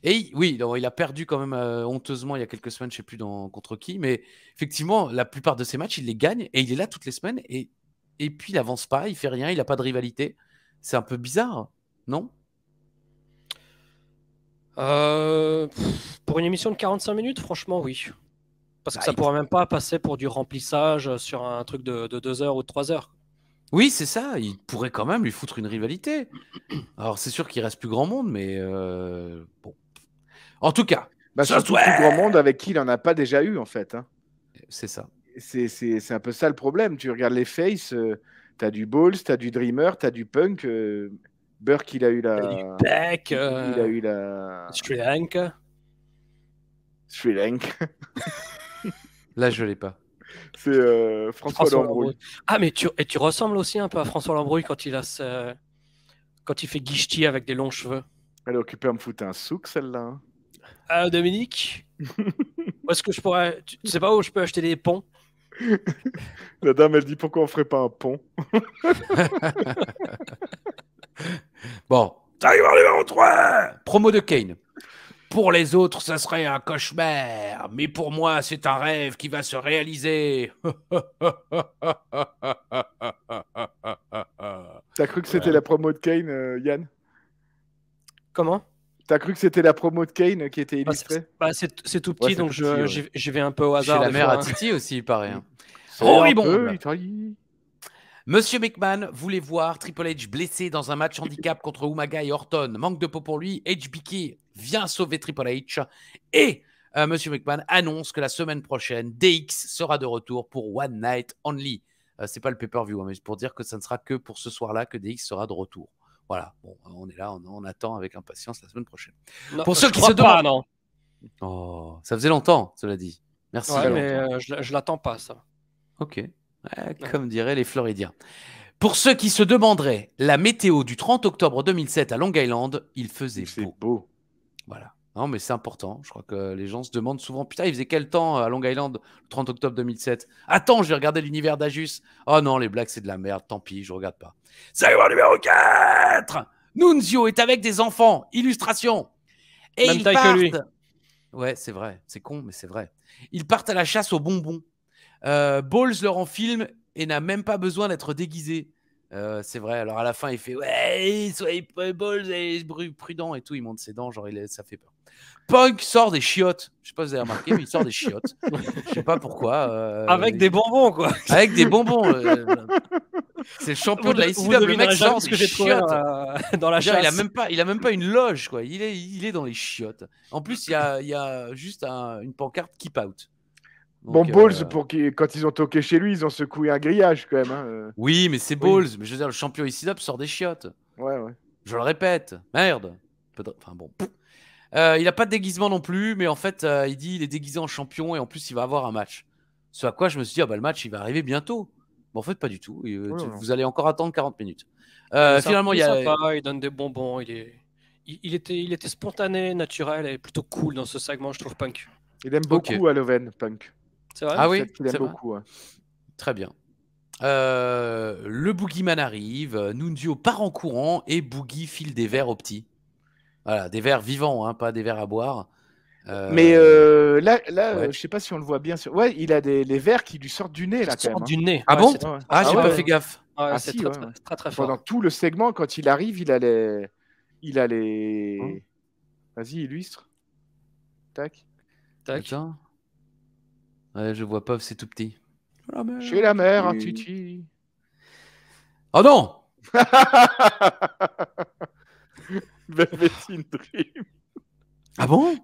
[SPEAKER 1] Et oui, il a perdu quand même honteusement il y a quelques semaines, je ne sais plus contre qui, mais effectivement, la plupart de ses matchs, il les gagne et il est là toutes les semaines. Et puis, il n'avance pas, il fait rien, il n'a pas de rivalité. C'est un peu bizarre, non?
[SPEAKER 2] Pour une émission de 45 minutes, franchement, oui. Parce que ça ne pourrait même pas passer pour du remplissage sur un truc de 2 heures ou de 3 heures.
[SPEAKER 1] Oui, c'est ça. Il pourrait quand même lui foutre une rivalité. Alors, c'est sûr qu'il reste plus grand monde, mais bon. En tout cas,
[SPEAKER 3] surtout plus grand monde avec qui il n'en a pas déjà eu, en fait. Hein.
[SPEAKER 1] C'est ça.
[SPEAKER 3] C'est un peu ça le problème. Tu regardes les faces, tu as du Balls, tu as du Dreamer, tu as du Punk. Burke, il a eu la...
[SPEAKER 2] du Beck,
[SPEAKER 3] il a eu la...
[SPEAKER 2] Sri Lanka.
[SPEAKER 1] Là, je l'ai pas.
[SPEAKER 3] C'est François Lambrouille.
[SPEAKER 2] Ah, mais tu ressembles aussi un peu à François Lambrouille quand il fait guichetier avec des longs cheveux.
[SPEAKER 3] Elle est occupée à me foutre un souk, celle-là. Hein.
[SPEAKER 2] Ah, Dominique. Où est-ce que je pourrais... Tu sais pas où je peux acheter des ponts?
[SPEAKER 3] La dame, elle dit pourquoi on ferait pas un pont.
[SPEAKER 1] Bon, t'arrives en numéro 3. Promo de Kane. Pour les autres, ça serait un cauchemar, mais pour moi, c'est un rêve qui va se réaliser.
[SPEAKER 3] T'as cru que c'était la promo de Kane, Yann?
[SPEAKER 2] Comment?
[SPEAKER 3] T'as cru que c'était la promo de Kane qui était illustrée?
[SPEAKER 2] C'est tout petit, donc j'y vais un peu au hasard.
[SPEAKER 1] Chez la mère à Titi aussi, il paraît. Hein.
[SPEAKER 3] Horrible.
[SPEAKER 1] Monsieur McMahon voulait voir Triple H blessé dans un match handicap contre Umaga et Orton. Manque de peau pour lui. HBK vient sauver Triple H. Et Monsieur McMahon annonce que la semaine prochaine, DX sera de retour pour One Night Only. C'est pas le pay-per-view, hein, mais pour dire que ça ne sera que pour ce soir-là que DX sera de retour. Voilà, bon, on est là, on attend avec impatience la semaine prochaine.
[SPEAKER 2] Non, pour ceux qui se demandent, non.
[SPEAKER 1] Oh, ça faisait longtemps, cela dit. Merci.
[SPEAKER 2] Ouais, mais je l'attends pas, ça.
[SPEAKER 1] Ok. Comme diraient les Floridiens. Pour ceux qui se demanderaient, la météo du 30 octobre 2007 à Long Island, il faisait beau. Voilà. Non, mais c'est important. Je crois que les gens se demandent souvent, putain, il faisait quel temps à Long Island le 30 octobre 2007? Attends, je vais regarder l'univers d'Ajus. Oh non, les blagues, c'est de la merde. Tant pis, je regarde pas. Savoir numéro 4. Nunzio est avec des enfants. Illustration. Et
[SPEAKER 2] même
[SPEAKER 1] ils
[SPEAKER 2] taille
[SPEAKER 1] partent...
[SPEAKER 2] que lui.
[SPEAKER 1] Ouais, c'est vrai. C'est con, mais c'est vrai. Ils partent à la chasse aux bonbons. Balls leur en filme et n'a même pas besoin d'être déguisé. C'est vrai. Alors à la fin, il fait ouais, soyez Balls et prudent et tout. Il monte ses dents, genre ça fait peur. Punk sort des chiottes. Je sais pas si vous avez remarqué, mais il sort des chiottes. Je sais pas pourquoi.
[SPEAKER 2] Avec des bonbons, quoi.
[SPEAKER 1] Avec des bonbons. C'est le champion de la ICW. Le mec sort des chiottes
[SPEAKER 2] dans la chasse.
[SPEAKER 1] Il a même pas une loge, quoi. Il est dans les chiottes. En plus, il y a juste une pancarte keep out.
[SPEAKER 3] Donc, bon, Balls, quand ils ont toqué chez lui, ils ont secoué un grillage quand même. Hein.
[SPEAKER 1] Oui, mais c'est Balls. Mais je veux dire, le champion ICW sort des chiottes.
[SPEAKER 3] Ouais.
[SPEAKER 1] Je le répète. Merde. Enfin bon. Il n'a pas de déguisement non plus, mais en fait, il dit il est déguisé en champion et en plus, il va avoir un match. Ce à quoi je me suis dit, le match, il va arriver bientôt. Mais en fait, pas du tout. Vous allez encore attendre 40 minutes. Finalement, il y a...
[SPEAKER 2] sympa, il donne des bonbons. Il était spontané, naturel et plutôt cool dans ce segment, je trouve, Punk.
[SPEAKER 3] Il aime beaucoup Halloween, Punk.
[SPEAKER 2] C'est vrai?
[SPEAKER 1] Ah oui,
[SPEAKER 3] il aime beaucoup. Ouais.
[SPEAKER 1] Très bien. Le Boogeyman arrive, Nunzio part en courant et Boogie file des verres au petit. Voilà, des verres vivants, hein, pas des verres à boire.
[SPEAKER 3] Mais là je sais pas si on le voit bien. Ouais, il a les verres qui lui sortent du nez là. Quand même,
[SPEAKER 2] du nez.
[SPEAKER 1] Ah bon? J'ai pas fait gaffe.
[SPEAKER 2] C'est très fort.
[SPEAKER 3] Pendant tout le segment, quand il arrive, il a les. Vas-y, illustre. Tac.
[SPEAKER 1] Attends. Ouais, je vois pas, c'est tout petit.
[SPEAKER 3] Chez la mère, un titi.
[SPEAKER 1] Oh non.
[SPEAKER 3] Velvet Dream.
[SPEAKER 1] Ah bon?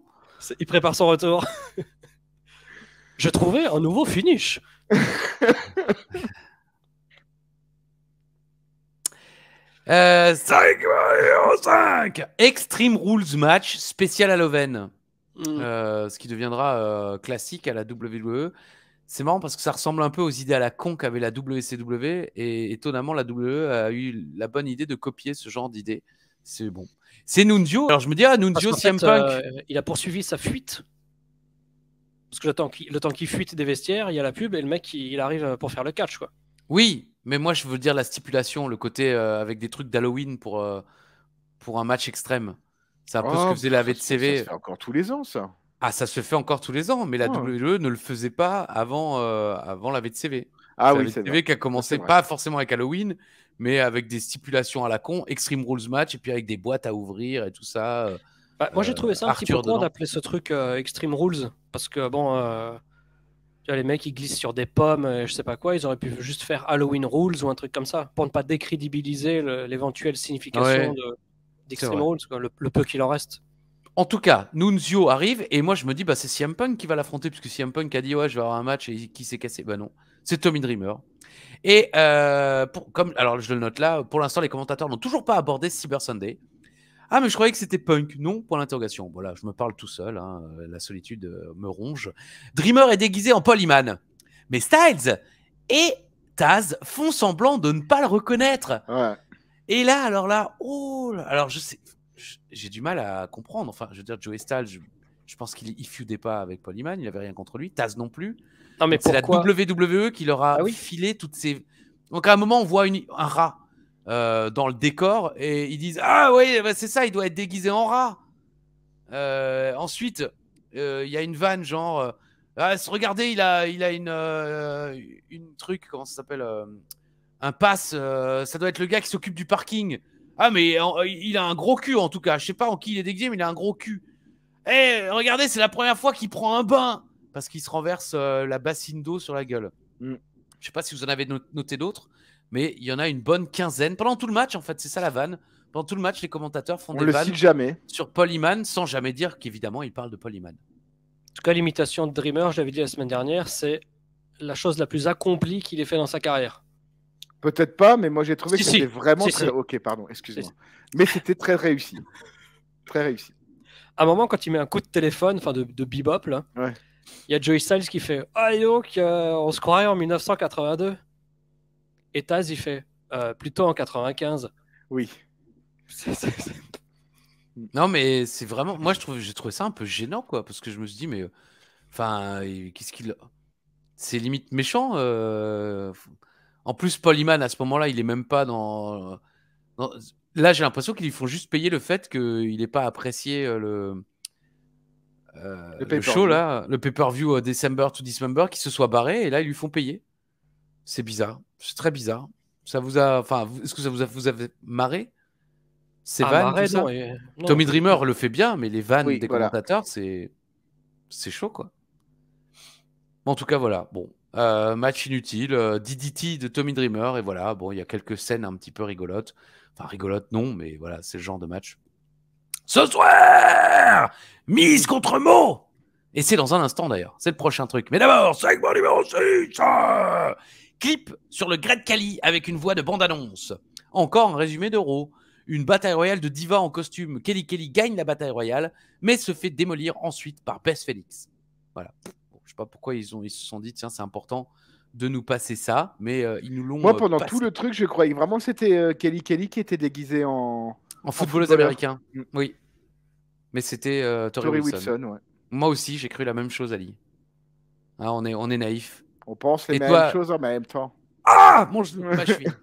[SPEAKER 2] Il prépare son retour. J'ai trouvé un nouveau finish.
[SPEAKER 1] 5 Extreme Rules match spécial Halloween. Ce qui deviendra classique à la WWE. C'est marrant parce que ça ressemble un peu aux idées à la con qu'avait la WCW et étonnamment la WWE a eu la bonne idée de copier ce genre d'idée. C'est bon. C'est Nunzio. Alors je me dis, Nunzio, CM Punk.
[SPEAKER 2] Il a poursuivi sa fuite. Parce que le temps qu'il fuite des vestiaires, il y a la pub et le mec il arrive pour faire le catch, quoi.
[SPEAKER 1] Oui, mais moi je veux dire la stipulation, le côté avec des trucs d'Halloween pour un match extrême. C'est un peu ce que faisait la VTCV.
[SPEAKER 3] Ça se fait encore tous les ans, ça.
[SPEAKER 1] Ah, ça se fait encore tous les ans, mais la WWE ne le faisait pas avant la VTCV.
[SPEAKER 3] Ah
[SPEAKER 1] c'est
[SPEAKER 3] oui,
[SPEAKER 1] la VTCV qui a commencé pas forcément avec Halloween, mais avec des stipulations à la con, Extreme Rules match, et puis avec des boîtes à ouvrir et tout ça.
[SPEAKER 2] Moi j'ai trouvé ça un petit peu con d'appeler ce truc Extreme Rules, parce que bon, tu vois, les mecs ils glissent sur des pommes, je sais pas quoi, ils auraient pu juste faire Halloween Rules ou un truc comme ça, pour ne pas décrédibiliser l'éventuelle signification d'Extreme Rules, quoi, le peu qu'il en reste.
[SPEAKER 1] En tout cas, Nunzio arrive et moi je me dis c'est CM Punk qui va l'affronter puisque CM Punk a dit je vais avoir un match et qui s'est cassé. Non, c'est Tommy Dreamer. Et alors je le note là, pour l'instant les commentateurs n'ont toujours pas abordé Cyber Sunday. Ah mais je croyais que c'était Punk, non? Point d'interrogation. Voilà, je me parle tout seul, hein, la solitude me ronge. Dreamer est déguisé en Paul Heyman, mais Styles et Taz font semblant de ne pas le reconnaître.
[SPEAKER 3] Ouais.
[SPEAKER 1] Et là, alors je sais. J'ai du mal à comprendre. Enfin, je veux dire, Joey Styles, je pense qu'il feudait pas avec Paul Heyman, il n'avait rien contre lui. Taz non plus.
[SPEAKER 2] Non, mais
[SPEAKER 1] c'est la WWE qui leur a filé toutes ces. Donc à un moment, on voit un rat dans le décor et ils disent c'est ça, il doit être déguisé en rat. Ensuite, il y a une vanne genre regardez, il a une truc, comment ça s'appelle, un pass. Ça doit être le gars qui s'occupe du parking. Ah, mais il a un gros cul en tout cas. Je sais pas en qui il est déguisé, mais il a un gros cul. Regardez, c'est la première fois qu'il prend un bain parce qu'il se renverse la bassine d'eau sur la gueule. Je sais pas si vous en avez noté d'autres, mais il y en a une bonne quinzaine. Pendant tout le match, en fait, c'est ça la vanne. Pendant tout le match, les commentateurs font des vannes sur Paul Heyman sans jamais dire qu'évidemment, ils parlent de Paul Heyman.
[SPEAKER 2] En tout cas, l'imitation de Dreamer, je l'avais dit la semaine dernière, c'est la chose la plus accomplie qu'il ait fait dans sa carrière.
[SPEAKER 3] Peut-être pas, mais moi j'ai trouvé que c'était vraiment très... Ok, pardon, excuse-moi. Mais c'était très réussi. Très réussi.
[SPEAKER 2] À un moment, quand il met un coup de téléphone, enfin de bebop, là, il y a Joey Styles qui fait « Ah, donc, on se croirait en 1982 ». Et Taz, il fait « Plutôt en 95 ».
[SPEAKER 3] Oui.
[SPEAKER 1] Non, mais c'est vraiment... Moi, j'ai trouvé ça un peu gênant, quoi, parce que je me suis dit, mais... Enfin, qu'est-ce qu'il... C'est limite méchant. En plus, Paul Heyman, à ce moment-là, il est même pas dans... Là, j'ai l'impression qu'ils lui font juste payer le fait qu'il n'ait pas apprécié le show, là, le pay-per-view December to Dismember, qui se soit barré, et là, ils lui font payer. C'est bizarre. C'est très bizarre. Ça vous a... Enfin, est-ce que ça vous avez marré? Ces vannes, tout ça non, Tommy Dreamer le fait bien, mais les vannes des commentateurs, c'est chaud, quoi. En tout cas, voilà. Bon, match inutile, DDT de Tommy Dreamer, et voilà. Bon, il y a quelques scènes un petit peu rigolotes. Enfin, rigolotes, non, mais voilà, c'est le genre de match. Ce soir, Miz contre Mo. Et c'est dans un instant, d'ailleurs. C'est le prochain truc. Mais d'abord, segment numéro 6. Clip sur le Great Khali avec une voix de bande-annonce. Encore un résumé d'Euro. Une bataille royale de diva en costume. Kelly gagne la bataille royale, mais se fait démolir ensuite par Beth Phoenix. Voilà. Je sais pas pourquoi ils se sont dit, tiens, c'est important de nous passer ça, mais ils nous l'ont.
[SPEAKER 3] Moi, pendant tout le truc, je croyais vraiment que c'était Kelly qui était déguisé en
[SPEAKER 1] footballeuse américain. Oui. Mais c'était Tori Wilson.
[SPEAKER 3] Ouais.
[SPEAKER 1] Moi aussi, j'ai cru la même chose, Ali. Ah, on est naïf.
[SPEAKER 3] On pense les mêmes choses en même temps.
[SPEAKER 1] Ah, ma cheville.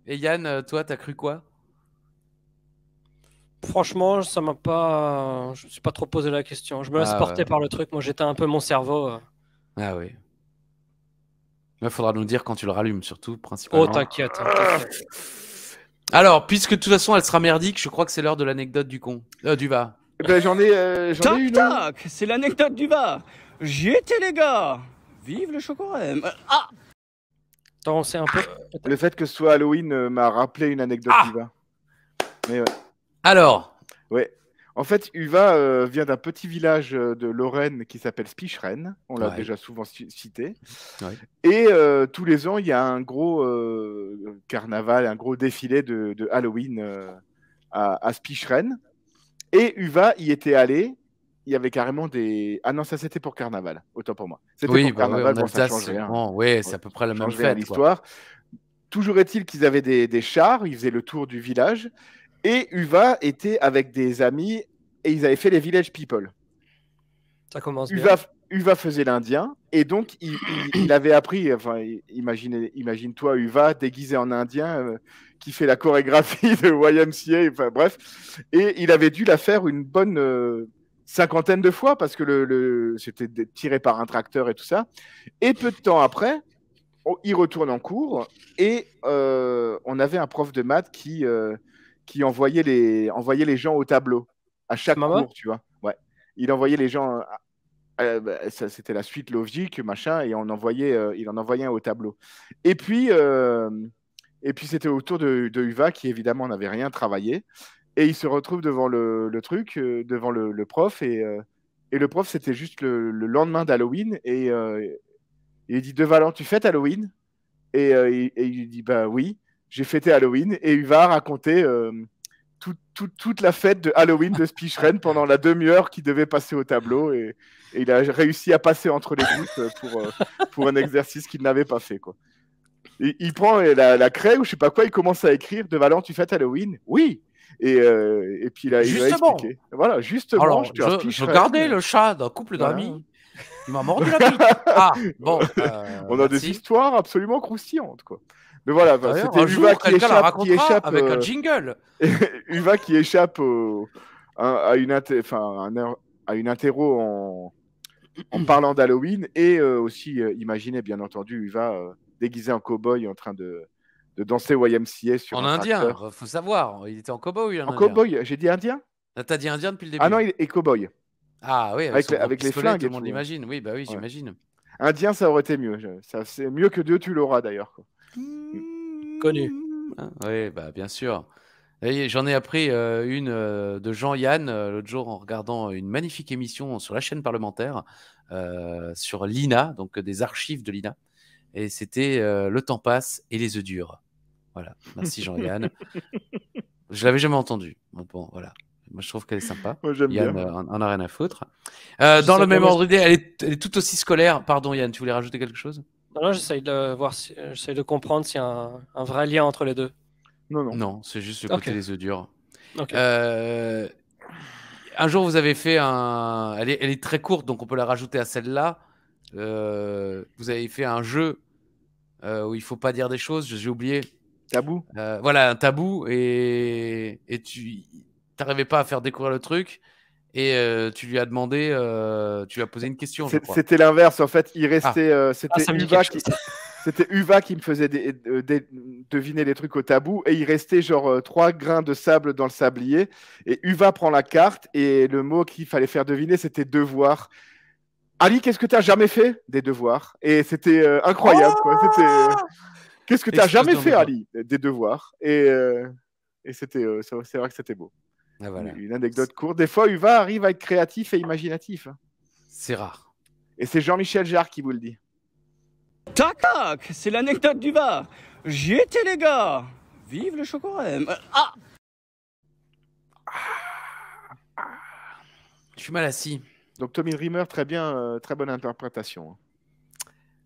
[SPEAKER 1] Et Yann, toi, t'as cru quoi?
[SPEAKER 2] Franchement, ça m'a pas. Je me suis pas trop posé la question. Je me laisse porter par le truc. Moi, j'étais un peu mon cerveau.
[SPEAKER 1] Ah oui. Il faudra nous dire quand tu le rallumes, surtout, principalement.
[SPEAKER 2] Oh, t'inquiète.
[SPEAKER 1] Alors, puisque de toute façon, elle sera merdique, je crois que c'est l'heure de l'anecdote du con. Du va.
[SPEAKER 3] Ben, j'en ai une.
[SPEAKER 4] Tac, c'est l'anecdote du bar. J'y étais, les gars. Vive le chocorème. Ah.
[SPEAKER 2] Attends, c'est un peu.
[SPEAKER 3] Le fait que ce soit Halloween m'a rappelé une anecdote d'Uva. Mais ouais.
[SPEAKER 1] Alors.
[SPEAKER 3] Ouais. En fait, Uva vient d'un petit village de Lorraine qui s'appelle Spicheren. On l'a déjà souvent cité. Ouais. Et tous les ans, il y a un gros carnaval, un gros défilé de Halloween à Spicheren. Et Uva y était allé. Il y avait carrément des... Ah non, ça c'était pour carnaval, autant pour moi. C'était pour carnaval, bon, ça change rien.
[SPEAKER 1] Oui, c'est à peu près la même fête.
[SPEAKER 3] L'histoire. Toujours est-il qu'ils avaient des chars, ils faisaient le tour du village. Et Uva était avec des amis et ils avaient fait les Village People.
[SPEAKER 2] Ça commence
[SPEAKER 3] bien. Uva faisait l'Indien et donc il avait appris, enfin, imagine-toi Uva déguisé en Indien qui fait la chorégraphie de YMCA, enfin bref. Et il avait dû la faire une bonne 50aine de fois parce que c'était tiré par un tracteur et tout ça. Et peu de temps après, il retourne en cours et on avait un prof de maths qui envoyait les gens au tableau à chaque cours, tu vois. Ouais. Il envoyait les gens, c'était la suite logique, machin, et il en envoyait un au tableau. Et puis c'était au tour de Uva qui évidemment n'avait rien travaillé. Et il se retrouve devant le truc, devant le prof, et le prof, c'était juste le lendemain d'Halloween, et il dit, De Valent, tu fêtes Halloween? Et il dit, bah oui, j'ai fêté Halloween, et Uva a raconté toute la fête de Halloween de Spicheren pendant la demi-heure qu'il devait passer au tableau, et il a réussi à passer entre les gouttes pour un exercice qu'il n'avait pas fait, quoi. Il prend la craie ou je sais pas quoi, il commence à écrire, De Valent, tu fêtes Halloween? Oui. Et puis il a expliqué. Voilà, justement.
[SPEAKER 1] Alors, je gardais le chat d'un couple d'amis. Il m'a mordu la bite. Ah, bon.
[SPEAKER 3] On a des histoires absolument croustillantes, quoi. Mais voilà, c'était Uva qui échappe
[SPEAKER 1] avec un jingle.
[SPEAKER 3] Uva qui échappe à une interro en parlant d'Halloween, et aussi, imaginez bien entendu Uva déguisé en cow-boy en train de danser YMCA sur
[SPEAKER 1] en
[SPEAKER 3] un
[SPEAKER 1] indien,
[SPEAKER 3] tracteur.
[SPEAKER 1] Faut savoir, il était en cow-boy.
[SPEAKER 3] En cow-boy, j'ai dit indien?
[SPEAKER 1] T'as dit indien depuis le début.
[SPEAKER 3] Ah non, il est cow-boy.
[SPEAKER 1] Ah oui,
[SPEAKER 3] avec les flingues.
[SPEAKER 1] Tout le monde l'imagine. Oui, bah oui, j'imagine.
[SPEAKER 3] Indien, ça aurait été mieux. C'est mieux que Dieu, tu l'auras d'ailleurs.
[SPEAKER 2] Connu.
[SPEAKER 1] Oui, bah bien sûr. J'en ai appris une de Jean-Yann l'autre jour en regardant une magnifique émission sur la chaîne parlementaire sur l'INA, donc des archives de l'INA. Et c'était Le temps passe et les œufs durs. Voilà. Merci Jean-Yann. Je l'avais jamais entendu. Bon, voilà. Moi, je trouve qu'elle est sympa.
[SPEAKER 3] Moi, j'aime
[SPEAKER 1] Yann
[SPEAKER 3] bien.
[SPEAKER 1] en a rien à foutre. Dans le même ordre d'idée, elle est tout aussi scolaire. Pardon, Yann, tu voulais rajouter quelque chose?
[SPEAKER 2] Non, j'essaye de comprendre s'il y a un vrai lien entre les deux.
[SPEAKER 1] Non, c'est juste le côté des œufs durs.
[SPEAKER 2] Okay.
[SPEAKER 1] Un jour, vous avez fait elle est très courte, donc on peut la rajouter à celle-là. Vous avez fait un jeu où il faut pas dire des choses. J'ai oublié.
[SPEAKER 3] Tabou.
[SPEAKER 1] Voilà, un tabou, et tu n'arrivais pas à faire découvrir le truc, et tu lui as demandé, tu lui as posé une question.
[SPEAKER 3] C'était l'inverse, en fait. Il restait, c'était Uva qui me faisait deviner les trucs au tabou, et il restait genre 3 grains de sable dans le sablier, et Uva prend la carte, et le mot qu'il fallait faire deviner, c'était devoir. Ali, qu'est-ce que tu n'as jamais fait? Des devoirs. Et c'était incroyable, quoi. Qu'est-ce que tu n'as jamais fait, Ali? Des devoirs. Et c'est vrai que c'était beau.
[SPEAKER 1] Ah, voilà.
[SPEAKER 3] Une anecdote courte. Des fois, Uva arrive à être créatif et imaginatif.
[SPEAKER 1] C'est rare.
[SPEAKER 3] Et c'est Jean-Michel Jarre qui vous le dit.
[SPEAKER 4] Tac, tac, c'est l'anecdote du bar. J'y étais, les gars. Vive le chocorème. Ah.
[SPEAKER 1] Je suis mal assis.
[SPEAKER 3] Donc Tommy Dreamer, très bien, très bonne interprétation.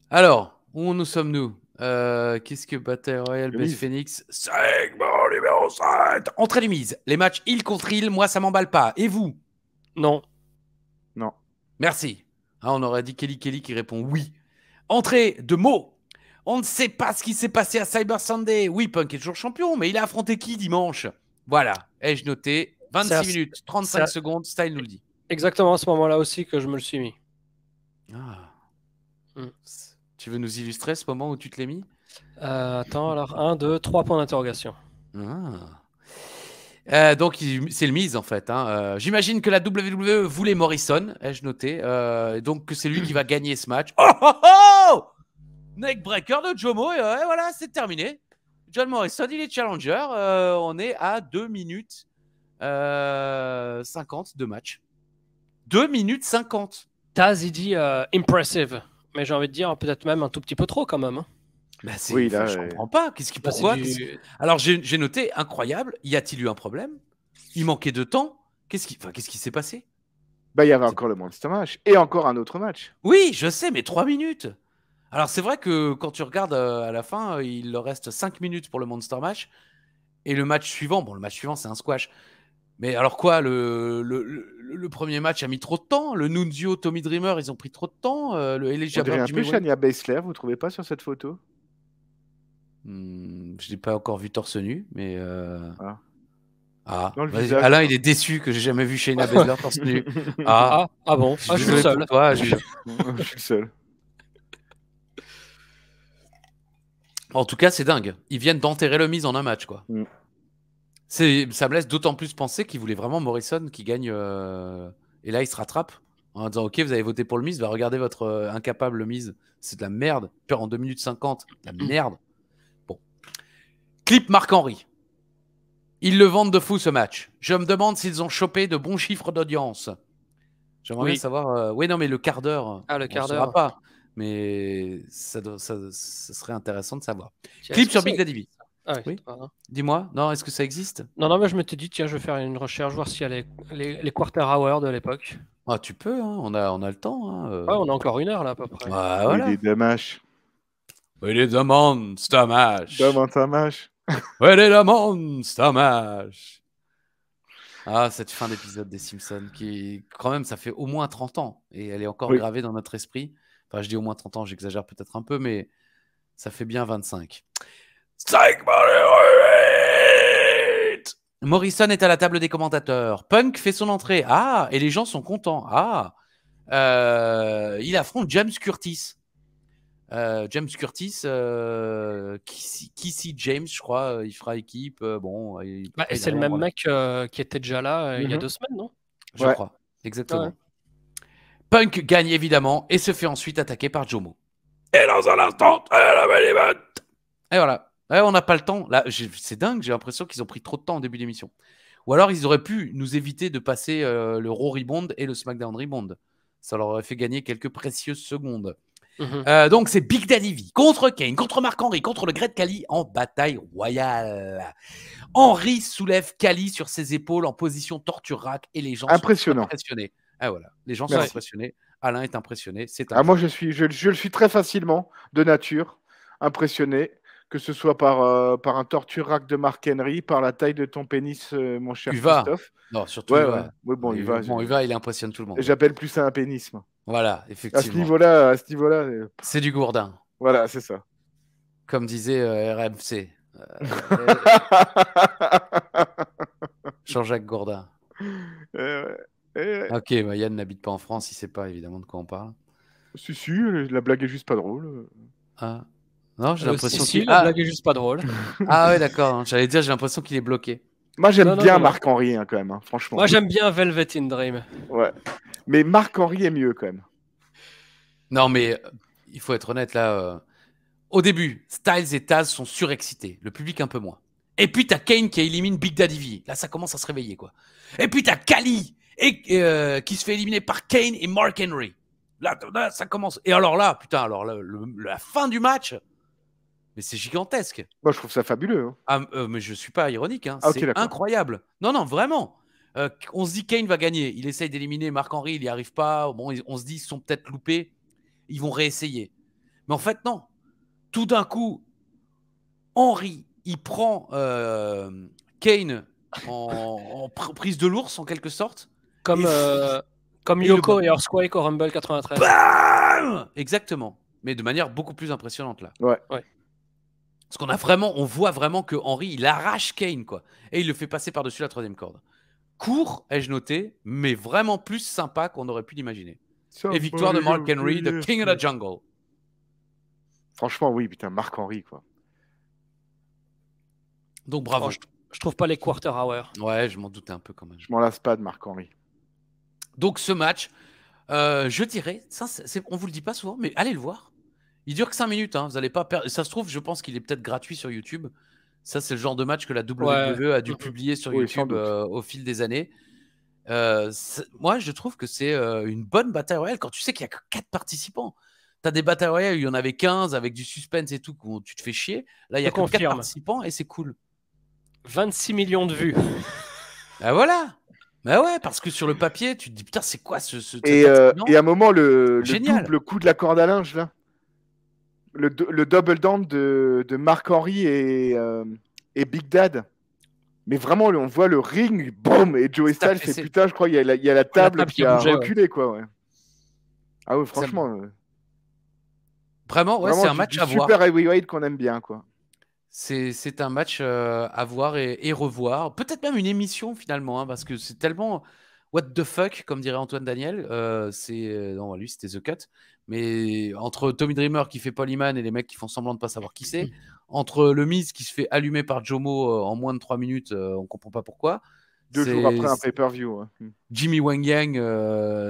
[SPEAKER 1] Alors, où nous sommes-nous? Qu'est-ce que Battle Royale Best Phoenix? Segment numéro 7. Entrée de mise. Les matchs il contre il, moi ça m'emballe pas. Et vous?
[SPEAKER 2] Non.
[SPEAKER 1] Merci. On aurait dit Kelly qui répond oui. Entrée de Mo. On ne sait pas ce qui s'est passé à Cyber Sunday. Oui, Punk est toujours champion, mais il a affronté qui dimanche? Voilà. Ai-je noté? 26 minutes, 35 secondes, Style nous le dit.
[SPEAKER 2] Exactement à ce moment-là aussi que je me le suis mis.
[SPEAKER 1] Tu veux nous illustrer ce moment où tu te l'es mis?
[SPEAKER 2] Attends, alors 1, 2, 3 points d'interrogation.
[SPEAKER 1] Donc, c'est le Miz en fait. Hein. J'imagine que la WWE voulait Morrison, ai-je noté. Donc, que c'est lui qui va gagner ce match. Oh oh oh! Neckbreaker de Jomo, et voilà, c'est terminé. John Morrison, il est challenger. On est à 2 minutes 50 de match. 2 minutes 50.
[SPEAKER 2] Taz, il dit impressive. Mais j'ai envie de dire peut-être même un tout petit peu trop quand même. Hein.
[SPEAKER 1] Bah oui, là, je comprends pas. Pourquoi Alors, j'ai noté incroyable. Y a-t-il eu un problème? Il manquait de temps. Qu'est-ce qui s'est passé?
[SPEAKER 3] Bah, il y avait encore le Monster Match et encore un autre match.
[SPEAKER 1] Oui, je sais, mais 3 minutes. Alors, c'est vrai que quand tu regardes à la fin, il leur reste 5 minutes pour le Monster Match. Et le match suivant, le match suivant, c'est un squash. Mais alors quoi, le premier match a mis trop de temps. Le Nunzio, Tommy Dreamer, ils ont pris trop de temps. Le Elijah
[SPEAKER 3] On dirait un peu Shania Baszler, vous trouvez pas sur cette photo?
[SPEAKER 1] Je n'ai pas encore vu torse nu, mais...
[SPEAKER 3] Alain,
[SPEAKER 1] il est déçu que j'ai jamais vu Shayna Baszler torse nu.
[SPEAKER 2] Bon, je suis le seul.
[SPEAKER 3] Je suis le seul.
[SPEAKER 1] En tout cas, c'est dingue. Ils viennent d'enterrer le Miz en un match, quoi. Ça me laisse d'autant plus penser qu'il voulait vraiment Morrison qui gagne. Et là, il se rattrape en disant ok, vous avez voté pour le Miz, regardez votre incapable Miz. C'est de la merde. Pire en 2 minutes 50. De la merde. Bon. Clip Marc-Henry. Ils le vendent de fou ce match. Je me demande s'ils ont chopé de bons chiffres d'audience. J'aimerais bien savoir. Oui, non, mais le quart d'heure.
[SPEAKER 2] Le quart d'heure.
[SPEAKER 1] On ne saura pas. Mais ça serait intéressant de savoir. Clip sur Big Daddy V. Oui. Dis-moi, non, est-ce que ça existe?
[SPEAKER 2] Non, mais je m'étais dit, tiens, je vais faire une recherche, voir s'il y a les quarter hours de l'époque.
[SPEAKER 1] Ah, tu peux, hein, on a le temps. Hein,
[SPEAKER 2] on a encore 1 heure là à peu près.
[SPEAKER 1] Voilà.
[SPEAKER 3] Oui, des matchs.
[SPEAKER 1] Oui, les demandes, c'est un match.
[SPEAKER 3] Demande un match.
[SPEAKER 1] Oui, les demandes, c'est un match. Ah, cette fin d'épisode des Simpsons, qui, quand même, ça fait au moins 30 ans. Et elle est encore gravée dans notre esprit. Enfin, je dis au moins 30 ans, j'exagère peut-être un peu, mais ça fait bien 25. Morrison est à la table des commentateurs. Punk fait son entrée. Et les gens sont contents. Il affronte James Curtis. James Curtis, Kissy James, je crois, il fera équipe.
[SPEAKER 2] C'est le même mec qui était déjà là il y a 2 semaines, non?
[SPEAKER 1] Je crois, exactement. Ouais. Punk gagne évidemment et se fait ensuite attaquer par Jomo. Et dans un instant, et voilà. Ouais, on n'a pas le temps. Là, c'est dingue, j'ai l'impression qu'ils ont pris trop de temps en début d'émission. Ou alors, ils auraient pu nous éviter de passer le Raw Rebound et le SmackDown Rebound. Ça leur aurait fait gagner quelques précieuses secondes. Donc, c'est Big Daddy V contre Kane, contre Marc-Henry, contre le Great Khali en bataille royale. Henry soulève Khali sur ses épaules en position torture rack et les gens sont impressionnés. Voilà. Les gens sont impressionnés. Alain est impressionné.
[SPEAKER 3] Moi, je le suis très facilement, de nature, impressionné. Que ce soit par un torture rack de Mark Henry, par la taille de ton pénis, mon cher Christophe.
[SPEAKER 1] Non, surtout Uva.
[SPEAKER 3] Oui, bon,
[SPEAKER 1] Uva, il impressionne tout le monde.
[SPEAKER 3] J'appelle plus ça un pénis, moi.
[SPEAKER 1] Voilà, effectivement.
[SPEAKER 3] À ce niveau-là.
[SPEAKER 1] C'est du gourdin.
[SPEAKER 3] Voilà, c'est ça.
[SPEAKER 1] Comme disait RMC. Jean-Jacques Gourdin. Ok, Yann n'habite pas en France, il ne sait pas évidemment de quoi on parle.
[SPEAKER 3] Si, la blague est juste pas drôle.
[SPEAKER 1] Non, j'ai l'impression qu'il...
[SPEAKER 2] la blague est juste pas drôle.
[SPEAKER 1] Ouais, d'accord. J'allais dire, j'ai l'impression qu'il est bloqué.
[SPEAKER 3] Moi, j'aime bien Marc-Henry, quand même, franchement.
[SPEAKER 2] Moi, j'aime bien Velvet in Dream.
[SPEAKER 3] Ouais. Mais Marc-Henry est mieux, quand même.
[SPEAKER 1] Non, mais il faut être honnête, là. Au début, Styles et Taz sont surexcités. Le public, un peu moins. Et puis, t'as Kane qui élimine Big Daddy V. Là, ça commence à se réveiller, quoi. Et puis, t'as Khali qui se fait éliminer par Kane et Mark Henry. Là, ça commence. Et alors là, putain, la fin du match... Mais c'est gigantesque.
[SPEAKER 3] Moi, je trouve ça fabuleux.
[SPEAKER 1] Mais je suis pas ironique. C'est incroyable. Non, vraiment. On se dit Kane va gagner. Il essaye d'éliminer Marc-Henry, il n'y arrive pas. Bon, on se dit ils sont peut-être loupés. Ils vont réessayer. Mais en fait, non. Tout d'un coup, Henry, il prend Kane en prise de l'ours, en quelque sorte.
[SPEAKER 2] Comme Yoko et Earthquake au Rumble 93.
[SPEAKER 1] Bam ! Exactement. Mais de manière beaucoup plus impressionnante, là.
[SPEAKER 3] Ouais.
[SPEAKER 1] Parce on voit vraiment que Henry, il arrache Kane, quoi. Et il le fait passer par-dessus la 3e corde. Court, ai-je noté, mais vraiment plus sympa qu'on aurait pu l'imaginer. Et victoire de Mark Henry, de King of the Jungle.
[SPEAKER 3] Franchement, oui, putain, Mark Henry, quoi.
[SPEAKER 1] Donc, bravo.
[SPEAKER 2] Je trouve pas les quarter hour.
[SPEAKER 1] Ouais, je m'en doutais un peu quand même.
[SPEAKER 3] Je m'en lasse pas de Marc-Henri.
[SPEAKER 1] Donc ce match, je dirais, ça, on vous le dit pas souvent, mais allez le voir. Il dure que 5 minutes, hein, vous allez pas perdre. Ça se trouve, je pense qu'il est peut-être gratuit sur YouTube. Ça, c'est le genre de match que la WWE a dû publier sur YouTube au fil des années. Moi, je trouve que c'est une bonne bataille royale quand tu sais qu'il n'y a que 4 participants. Tu as des batailles royales où il y en avait 15 avec du suspense et tout, où tu te fais chier. Là, il y a que 4 participants et c'est cool.
[SPEAKER 2] 26 millions de vues.
[SPEAKER 1] Ah voilà. Bah ouais, parce que sur le papier, tu te dis putain, c'est quoi ce
[SPEAKER 3] et à un moment, le double coup de la corde à linge, là. Le double down de Marc-Henri et Big Dad. Mais vraiment, on voit le ring, boum, et Joey Styles fait putain, je crois qu'il y a la table qui a reculé, quoi. Ouais. Ah ouais, franchement.
[SPEAKER 1] Vraiment, c'est un match à voir.
[SPEAKER 3] Super heavyweight qu'on aime bien, quoi.
[SPEAKER 1] C'est un match à voir et revoir. Peut-être même une émission finalement, hein, parce que c'est tellement what the fuck, comme dirait Antoine Daniel. Non, lui c'était The Cut. Mais entre Tommy Dreamer qui fait Polyman et les mecs qui font semblant de pas savoir qui c'est, entre le Miz qui se fait allumer par Jomo en moins de 3 minutes, on comprend pas pourquoi.
[SPEAKER 3] 2 jours après un pay-per-view. Ouais.
[SPEAKER 1] Jimmy Wang Yang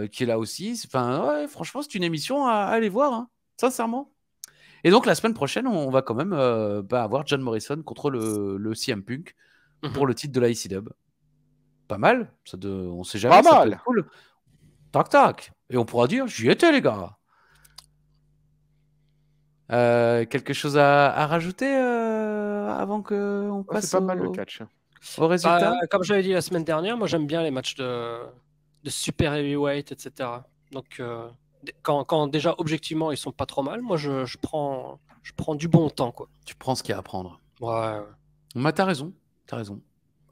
[SPEAKER 1] qui est là aussi. Enfin, ouais, franchement, c'est une émission à aller voir, hein, sincèrement. Et donc, la semaine prochaine, on va quand même avoir John Morrison contre le CM Punk pour le titre de la IC-Dub. Pas mal. On sait jamais.
[SPEAKER 3] Pas mal.
[SPEAKER 1] Cool. Tac, tac. Et on pourra dire, j'y étais, les gars. Quelque chose à rajouter avant qu'on passe
[SPEAKER 3] c'est pas mal le catch.
[SPEAKER 1] Au résultat
[SPEAKER 2] comme j'avais dit la semaine dernière, moi, j'aime bien les matchs de super heavyweight, etc. Donc... Quand déjà objectivement ils sont pas trop mal, moi je prends du bon temps, quoi.
[SPEAKER 1] Tu prends ce qu'il y a à prendre.
[SPEAKER 2] Ouais.
[SPEAKER 1] T'as raison.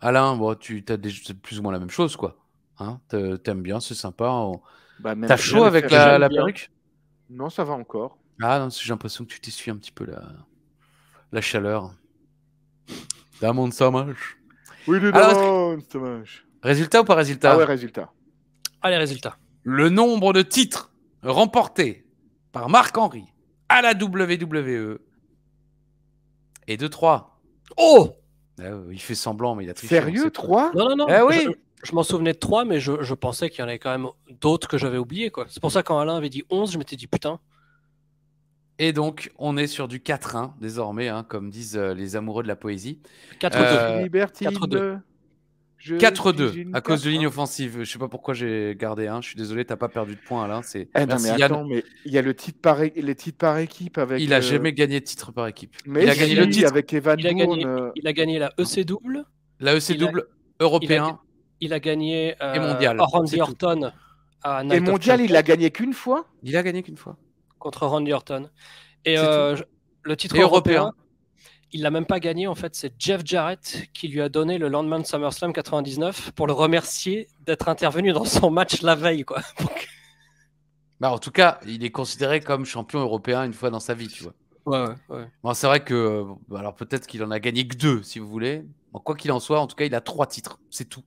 [SPEAKER 1] Alain, bon, c'est plus ou moins la même chose, quoi. Hein, t'aimes bien, c'est sympa. T'as chaud avec la perruque?
[SPEAKER 3] Non, ça va encore.
[SPEAKER 1] Ah non, j'ai l'impression que tu t'essuies un petit peu la chaleur. Damon Samash.
[SPEAKER 3] Oui, Damon Samash.
[SPEAKER 1] Résultat ou pas résultat?
[SPEAKER 3] Ah ouais, résultat.
[SPEAKER 2] Allez, résultat.
[SPEAKER 1] Le nombre de titres remporté par Marc-Henri à la WWE est de 3.
[SPEAKER 2] Oh!
[SPEAKER 1] Il fait semblant, mais il a triché.
[SPEAKER 3] Sérieux, 3?
[SPEAKER 2] Non.
[SPEAKER 1] Oui.
[SPEAKER 2] Je m'en souvenais de 3, mais je pensais qu'il y en avait quand même d'autres que j'avais oubliés, quoi. C'est pour ça quand Alain avait dit 11, je m'étais dit putain.
[SPEAKER 1] Et donc, on est sur du 4-1 désormais, hein, comme disent les amoureux de la poésie.
[SPEAKER 2] 4-2.
[SPEAKER 1] 4-2. 4-2 à cause de ligne offensive. Je sais pas pourquoi j'ai gardé un. Je suis désolé, t'as pas perdu de points, Alain.
[SPEAKER 3] Non, mais attends, mais il y a les titres par équipe avec.
[SPEAKER 1] Il a jamais gagné de titre par équipe.
[SPEAKER 3] Mais il a gagné le titre avec Evan
[SPEAKER 2] Bourne. Il a gagné la EC double.
[SPEAKER 1] La EC double européen.
[SPEAKER 2] Il a gagné
[SPEAKER 1] et mondial.
[SPEAKER 2] Randy Orton à Night
[SPEAKER 3] et mondial, il a gagné qu'une fois.
[SPEAKER 1] Il a gagné qu'une fois
[SPEAKER 2] contre Randy Orton. Et le titre européen. Il l'a même pas gagné, en fait, c'est Jeff Jarrett qui lui a donné le lendemain de SummerSlam 99 pour le remercier d'être intervenu dans son match la veille, quoi.
[SPEAKER 1] En tout cas, il est considéré comme champion européen une fois dans sa vie, tu vois.
[SPEAKER 2] Ouais.
[SPEAKER 1] Bon, c'est vrai que, alors peut-être qu'il en a gagné que 2, si vous voulez. Bon, quoi qu'il en soit, en tout cas, il a 3 titres. C'est tout.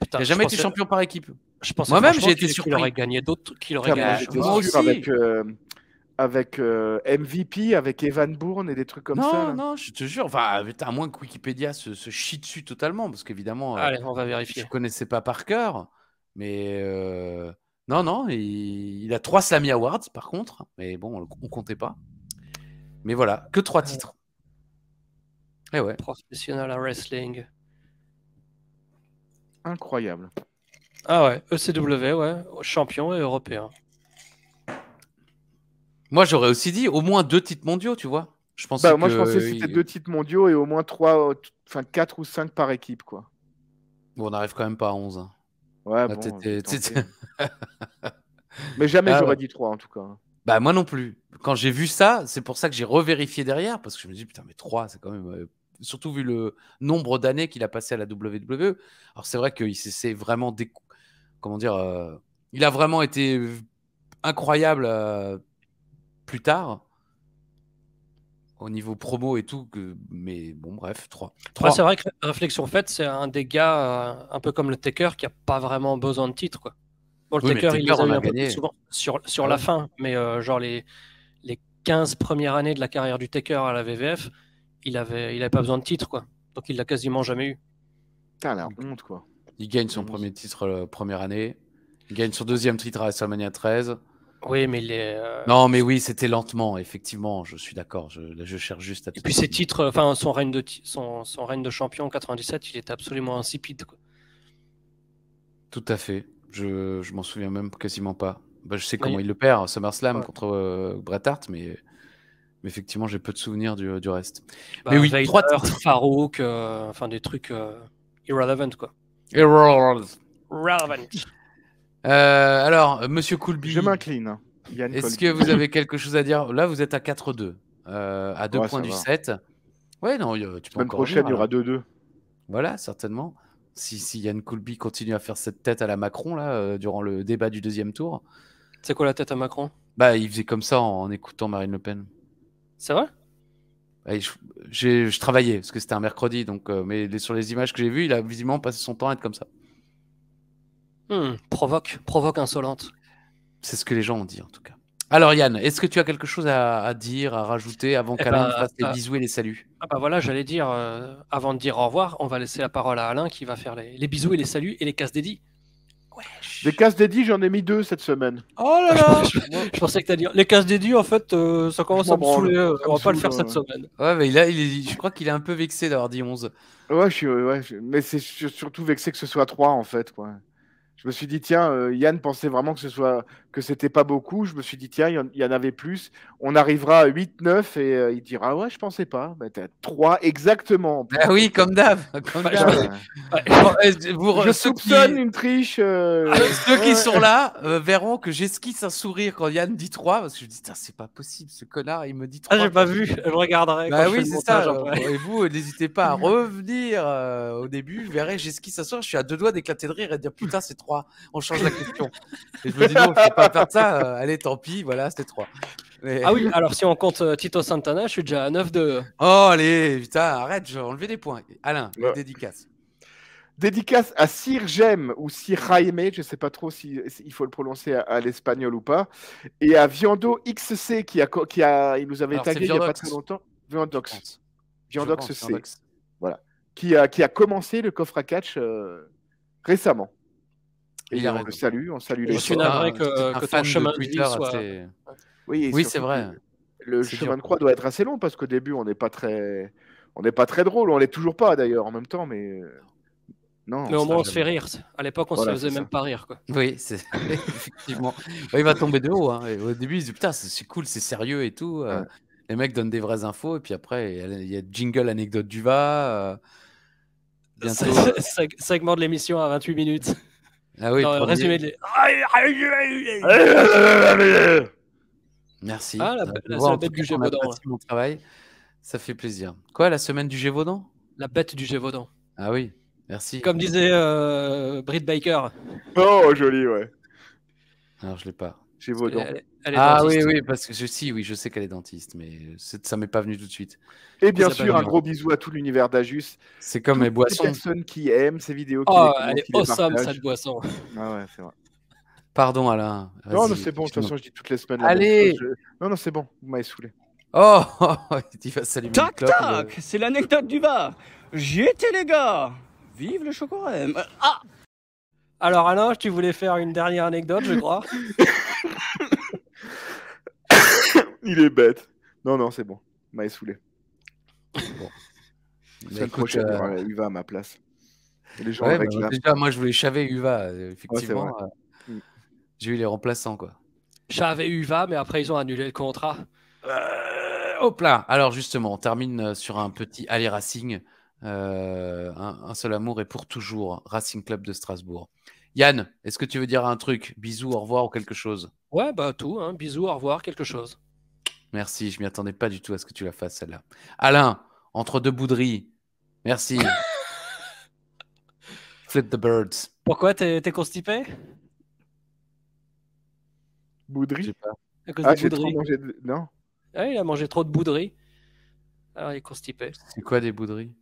[SPEAKER 2] Putain,
[SPEAKER 1] il n'a jamais été champion par équipe.
[SPEAKER 2] Moi-même, j'ai été surpris. Qu'il aurait gagné d'autres.
[SPEAKER 1] Moi aussi.
[SPEAKER 3] Avec MVP, avec Evan Bourne et des trucs comme ça.
[SPEAKER 1] Non, je te jure. Enfin, à moins que Wikipédia se chie dessus totalement, parce qu'évidemment,
[SPEAKER 2] allez, on va vérifier.
[SPEAKER 1] Je connaissais pas par cœur, mais non, il a 3 Slammy Awards par contre, mais bon, on comptait pas. Mais voilà, que 3 titres. Et ouais.
[SPEAKER 2] Professionnel wrestling.
[SPEAKER 3] Incroyable.
[SPEAKER 2] Ah ouais, ECW, ouais, champion et européen.
[SPEAKER 1] Moi, j'aurais aussi dit au moins 2 titres mondiaux, tu vois. Je pensais
[SPEAKER 3] moi, je pensais que c'était 2 titres mondiaux et au moins 4 ou 5 par équipe, quoi.
[SPEAKER 1] Bon, on n'arrive quand même pas à 11. Hein.
[SPEAKER 3] Ouais, là, bon. Mais jamais j'aurais dit 3, en tout cas.
[SPEAKER 1] Moi non plus. Quand j'ai vu ça, c'est pour ça que j'ai revérifié derrière, parce que je me dis, putain, mais 3, c'est quand même... surtout vu le nombre d'années qu'il a passé à la WWE. Alors, c'est vrai qu'il s'est vraiment... Comment dire il a vraiment été incroyable... plus tard au niveau promo et tout, mais bon bref, 3.
[SPEAKER 2] C'est vrai que réflexion faite, c'est un des gars un peu comme le Taker qui a pas vraiment besoin de titre, quoi. Bon, le Taker il les a eu un peu plus souvent sur la fin, mais genre les 15 premières années de la carrière du Taker à la WWF, il avait pas besoin de titre, quoi. Donc il l'a quasiment jamais eu.
[SPEAKER 3] Putain, la honte, quoi.
[SPEAKER 1] Il gagne son premier titre première année. Il gagne son deuxième titre à WrestleMania 13.
[SPEAKER 2] Oui, mais
[SPEAKER 1] non, mais oui, c'était lentement, effectivement, je suis d'accord. Je cherche juste à...
[SPEAKER 2] Et puis ses titres, enfin son règne de champion en 97, il était absolument insipide, quoi.
[SPEAKER 1] Tout à fait. Je m'en souviens même quasiment pas. Bah, je sais comment il le perd, SummerSlam contre Bret Hart, mais effectivement, j'ai peu de souvenirs du reste.
[SPEAKER 2] Bah,
[SPEAKER 1] mais oui,
[SPEAKER 2] Vader,
[SPEAKER 1] 3 titres.
[SPEAKER 2] Farouk, enfin des trucs irrelevant, quoi.
[SPEAKER 1] Relevant.
[SPEAKER 3] Alors,
[SPEAKER 1] Monsieur Coolby.
[SPEAKER 3] Je m'incline.
[SPEAKER 1] Est-ce que vous avez quelque chose à dire? Là, vous êtes à 4-2. À 2 points du 7. Ouais, non, tu peux encore
[SPEAKER 3] prochaine, il y aura 2-2.
[SPEAKER 1] Voilà, certainement. Si Yann Coolby continue à faire cette tête à la Macron, là, durant le débat du deuxième tour.
[SPEAKER 2] C'est quoi la tête à Macron?
[SPEAKER 1] Bah, il faisait comme ça en écoutant Marine Le Pen. C'est
[SPEAKER 2] vrai?
[SPEAKER 1] Je travaillais, parce que c'était un mercredi, donc, mais sur les images que j'ai vues, il a visiblement passé son temps à être comme ça.
[SPEAKER 2] Provoque insolente.
[SPEAKER 1] C'est ce que les gens ont dit, en tout cas. Alors Yann, est-ce que tu as quelque chose à dire, à rajouter avant qu'Alain fasse les bisous et les saluts?
[SPEAKER 2] Ah bah voilà, j'allais dire, avant de dire au revoir, on va laisser la parole à Alain qui va faire les bisous et les saluts et les casse dédits.
[SPEAKER 3] Les casse dédits, j'en ai mis 2 cette semaine.
[SPEAKER 2] Oh là là. Je pensais que tu allais dire les casse dédits, en fait, ça commence à me saouler. On va pas le faire cette semaine.
[SPEAKER 1] Ouais, mais je crois qu'il est un peu vexé d'avoir dit 11.
[SPEAKER 3] Ouais, mais c'est surtout vexé que ce soit 3 en fait, quoi. Je me suis dit, tiens, Yann pensait vraiment que c'était pas beaucoup. Je me suis dit, tiens, il y en avait plus. On arrivera à 8-9 et il dira, ouais, je pensais pas. Bah, t'as 3 exactement.
[SPEAKER 1] Ah oui, comme d'hab.
[SPEAKER 3] Je soupçonne une triche.
[SPEAKER 1] Ceux qui sont là verront que j'esquisse un sourire quand Yann dit 3, parce que je me dis, c'est pas possible, ce connard, il me dit 3.
[SPEAKER 2] Ah, j'ai pas vu, je regarderai.
[SPEAKER 1] Bah oui, c'est ça. Et vous, n'hésitez pas à revenir au début. Je verrai, j'esquisse un sourire. Je suis à 2 doigts d'éclater de rire et de dire, putain, c'est 3. On change la question. Et je me dis, non, je peux pas faire ça. Allez, tant pis, voilà, c'était 3.
[SPEAKER 2] Mais... Ah oui, alors si on compte Tito Santana, je suis déjà à 9-2.
[SPEAKER 1] Oh, allez, putain, arrête, je vais enlever des points. Alain, les dédicaces.
[SPEAKER 3] Dédicace à Sir Jem ou Sir Jaime, je sais pas trop si il faut le prononcer à l'espagnol ou pas, et à Viando XC il nous avait tagué il y a pas très longtemps. Viandox C. Voilà. Qui a commencé le coffre à catch récemment. Et on le salue, on salue les gens.
[SPEAKER 2] Je suis navré que ton chemin de vie soit...
[SPEAKER 1] Oui, c'est vrai.
[SPEAKER 3] Le chemin de croix doit être assez long parce qu'au début, on n'est pas très drôle. On l'est toujours pas d'ailleurs en même temps, mais... Non,
[SPEAKER 2] mais au moins on se fait rire. À l'époque, on se faisait même pas rire, quoi.
[SPEAKER 1] Oui, c'est effectivement. Il va tomber de haut. Hein. Et au début, il se dit putain, c'est cool, c'est sérieux et tout. Ouais. Les mecs donnent des vraies infos et puis après, il y a jingle anecdote du va.
[SPEAKER 2] Bientôt. Segment de l'émission à 28 minutes.
[SPEAKER 1] Ah oui.
[SPEAKER 2] Non, résumé de
[SPEAKER 1] Merci.
[SPEAKER 2] Ah, la bête du Gévaudan.
[SPEAKER 1] Mon travail, ça fait plaisir. Quoi, la semaine du Gévaudan?
[SPEAKER 2] La bête du Gévaudan.
[SPEAKER 1] Ah oui. Merci.
[SPEAKER 2] Comme disait Britt Baker.
[SPEAKER 3] Oh, joli, ouais.
[SPEAKER 1] Alors, je l'ai pas.
[SPEAKER 3] Gévaudan.
[SPEAKER 2] Elle est dentiste.
[SPEAKER 1] Oui, parce que je sais qu'elle est dentiste, mais ça m'est pas venu tout de suite.
[SPEAKER 3] Et bien sûr, un gros bisou à tout l'univers d'Ajus.
[SPEAKER 1] C'est comme mes boissons.
[SPEAKER 3] Les personnes qui aiment ces vidéos.
[SPEAKER 2] Elle est awesome, cette boisson.
[SPEAKER 3] Ah ouais, c'est vrai.
[SPEAKER 1] Pardon, Alain.
[SPEAKER 3] Non, mais c'est bon, de toute façon, je dis toutes les semaines.
[SPEAKER 1] Allez.
[SPEAKER 3] Non, c'est bon, vous m'avez saoulé.
[SPEAKER 1] Oh, il va s'allumer.
[SPEAKER 4] Tac, tac, c'est l'anecdote du VAR. J'y étais, les gars. Vive le chocolat. Ah.
[SPEAKER 2] Alors Alain, tu voulais faire une dernière anecdote, je crois.
[SPEAKER 3] Il est bête. Non, c'est bon. Vous m'avez saoulé. Bon. La semaine prochaine, il y aura Uva à ma place. Et les gens
[SPEAKER 1] déjà, moi, je voulais Chavé et Uva. Effectivement, j'ai eu les remplaçants, quoi.
[SPEAKER 2] Chavé et Uva, mais après, ils ont annulé le contrat.
[SPEAKER 1] Hop là. Alors, justement, on termine sur un petit aller Racing. Un seul amour et pour toujours, Racing Club de Strasbourg. Yann, est-ce que tu veux dire un truc? Bisous, au revoir ou quelque chose?
[SPEAKER 2] Ouais, bah tout, hein. Bisous, au revoir, quelque chose.
[SPEAKER 1] Merci, je m'y attendais pas du tout à ce que tu la fasses celle-là. Alain, entre deux bouderies, merci. Flip the birds.
[SPEAKER 2] Pourquoi t'es constipé?
[SPEAKER 3] Bouderie?
[SPEAKER 1] Je sais pas.
[SPEAKER 2] À cause des bouderies.
[SPEAKER 3] Non.
[SPEAKER 2] Ah, il a mangé trop de bouderies. Alors il est constipé.
[SPEAKER 1] C'est quoi des bouderies?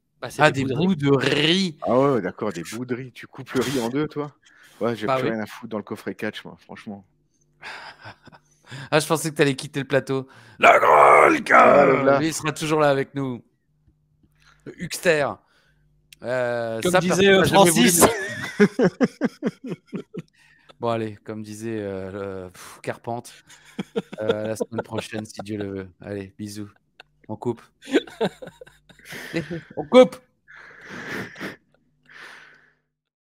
[SPEAKER 2] Des
[SPEAKER 1] bouts de riz.
[SPEAKER 3] Ah ouais, d'accord, des bouts de riz. Tu coupes le riz en deux, toi? Ouais, j'ai plus rien à foutre dans le coffret catch, moi, franchement.
[SPEAKER 1] Je pensais que tu allais quitter le plateau. La Grolka, il sera toujours là avec nous. Le Huckster.
[SPEAKER 2] Comme disait Francis.
[SPEAKER 1] Bon, allez, comme disait Carpente, la semaine prochaine, si Dieu le veut. Allez, bisous. On coupe. On coupe.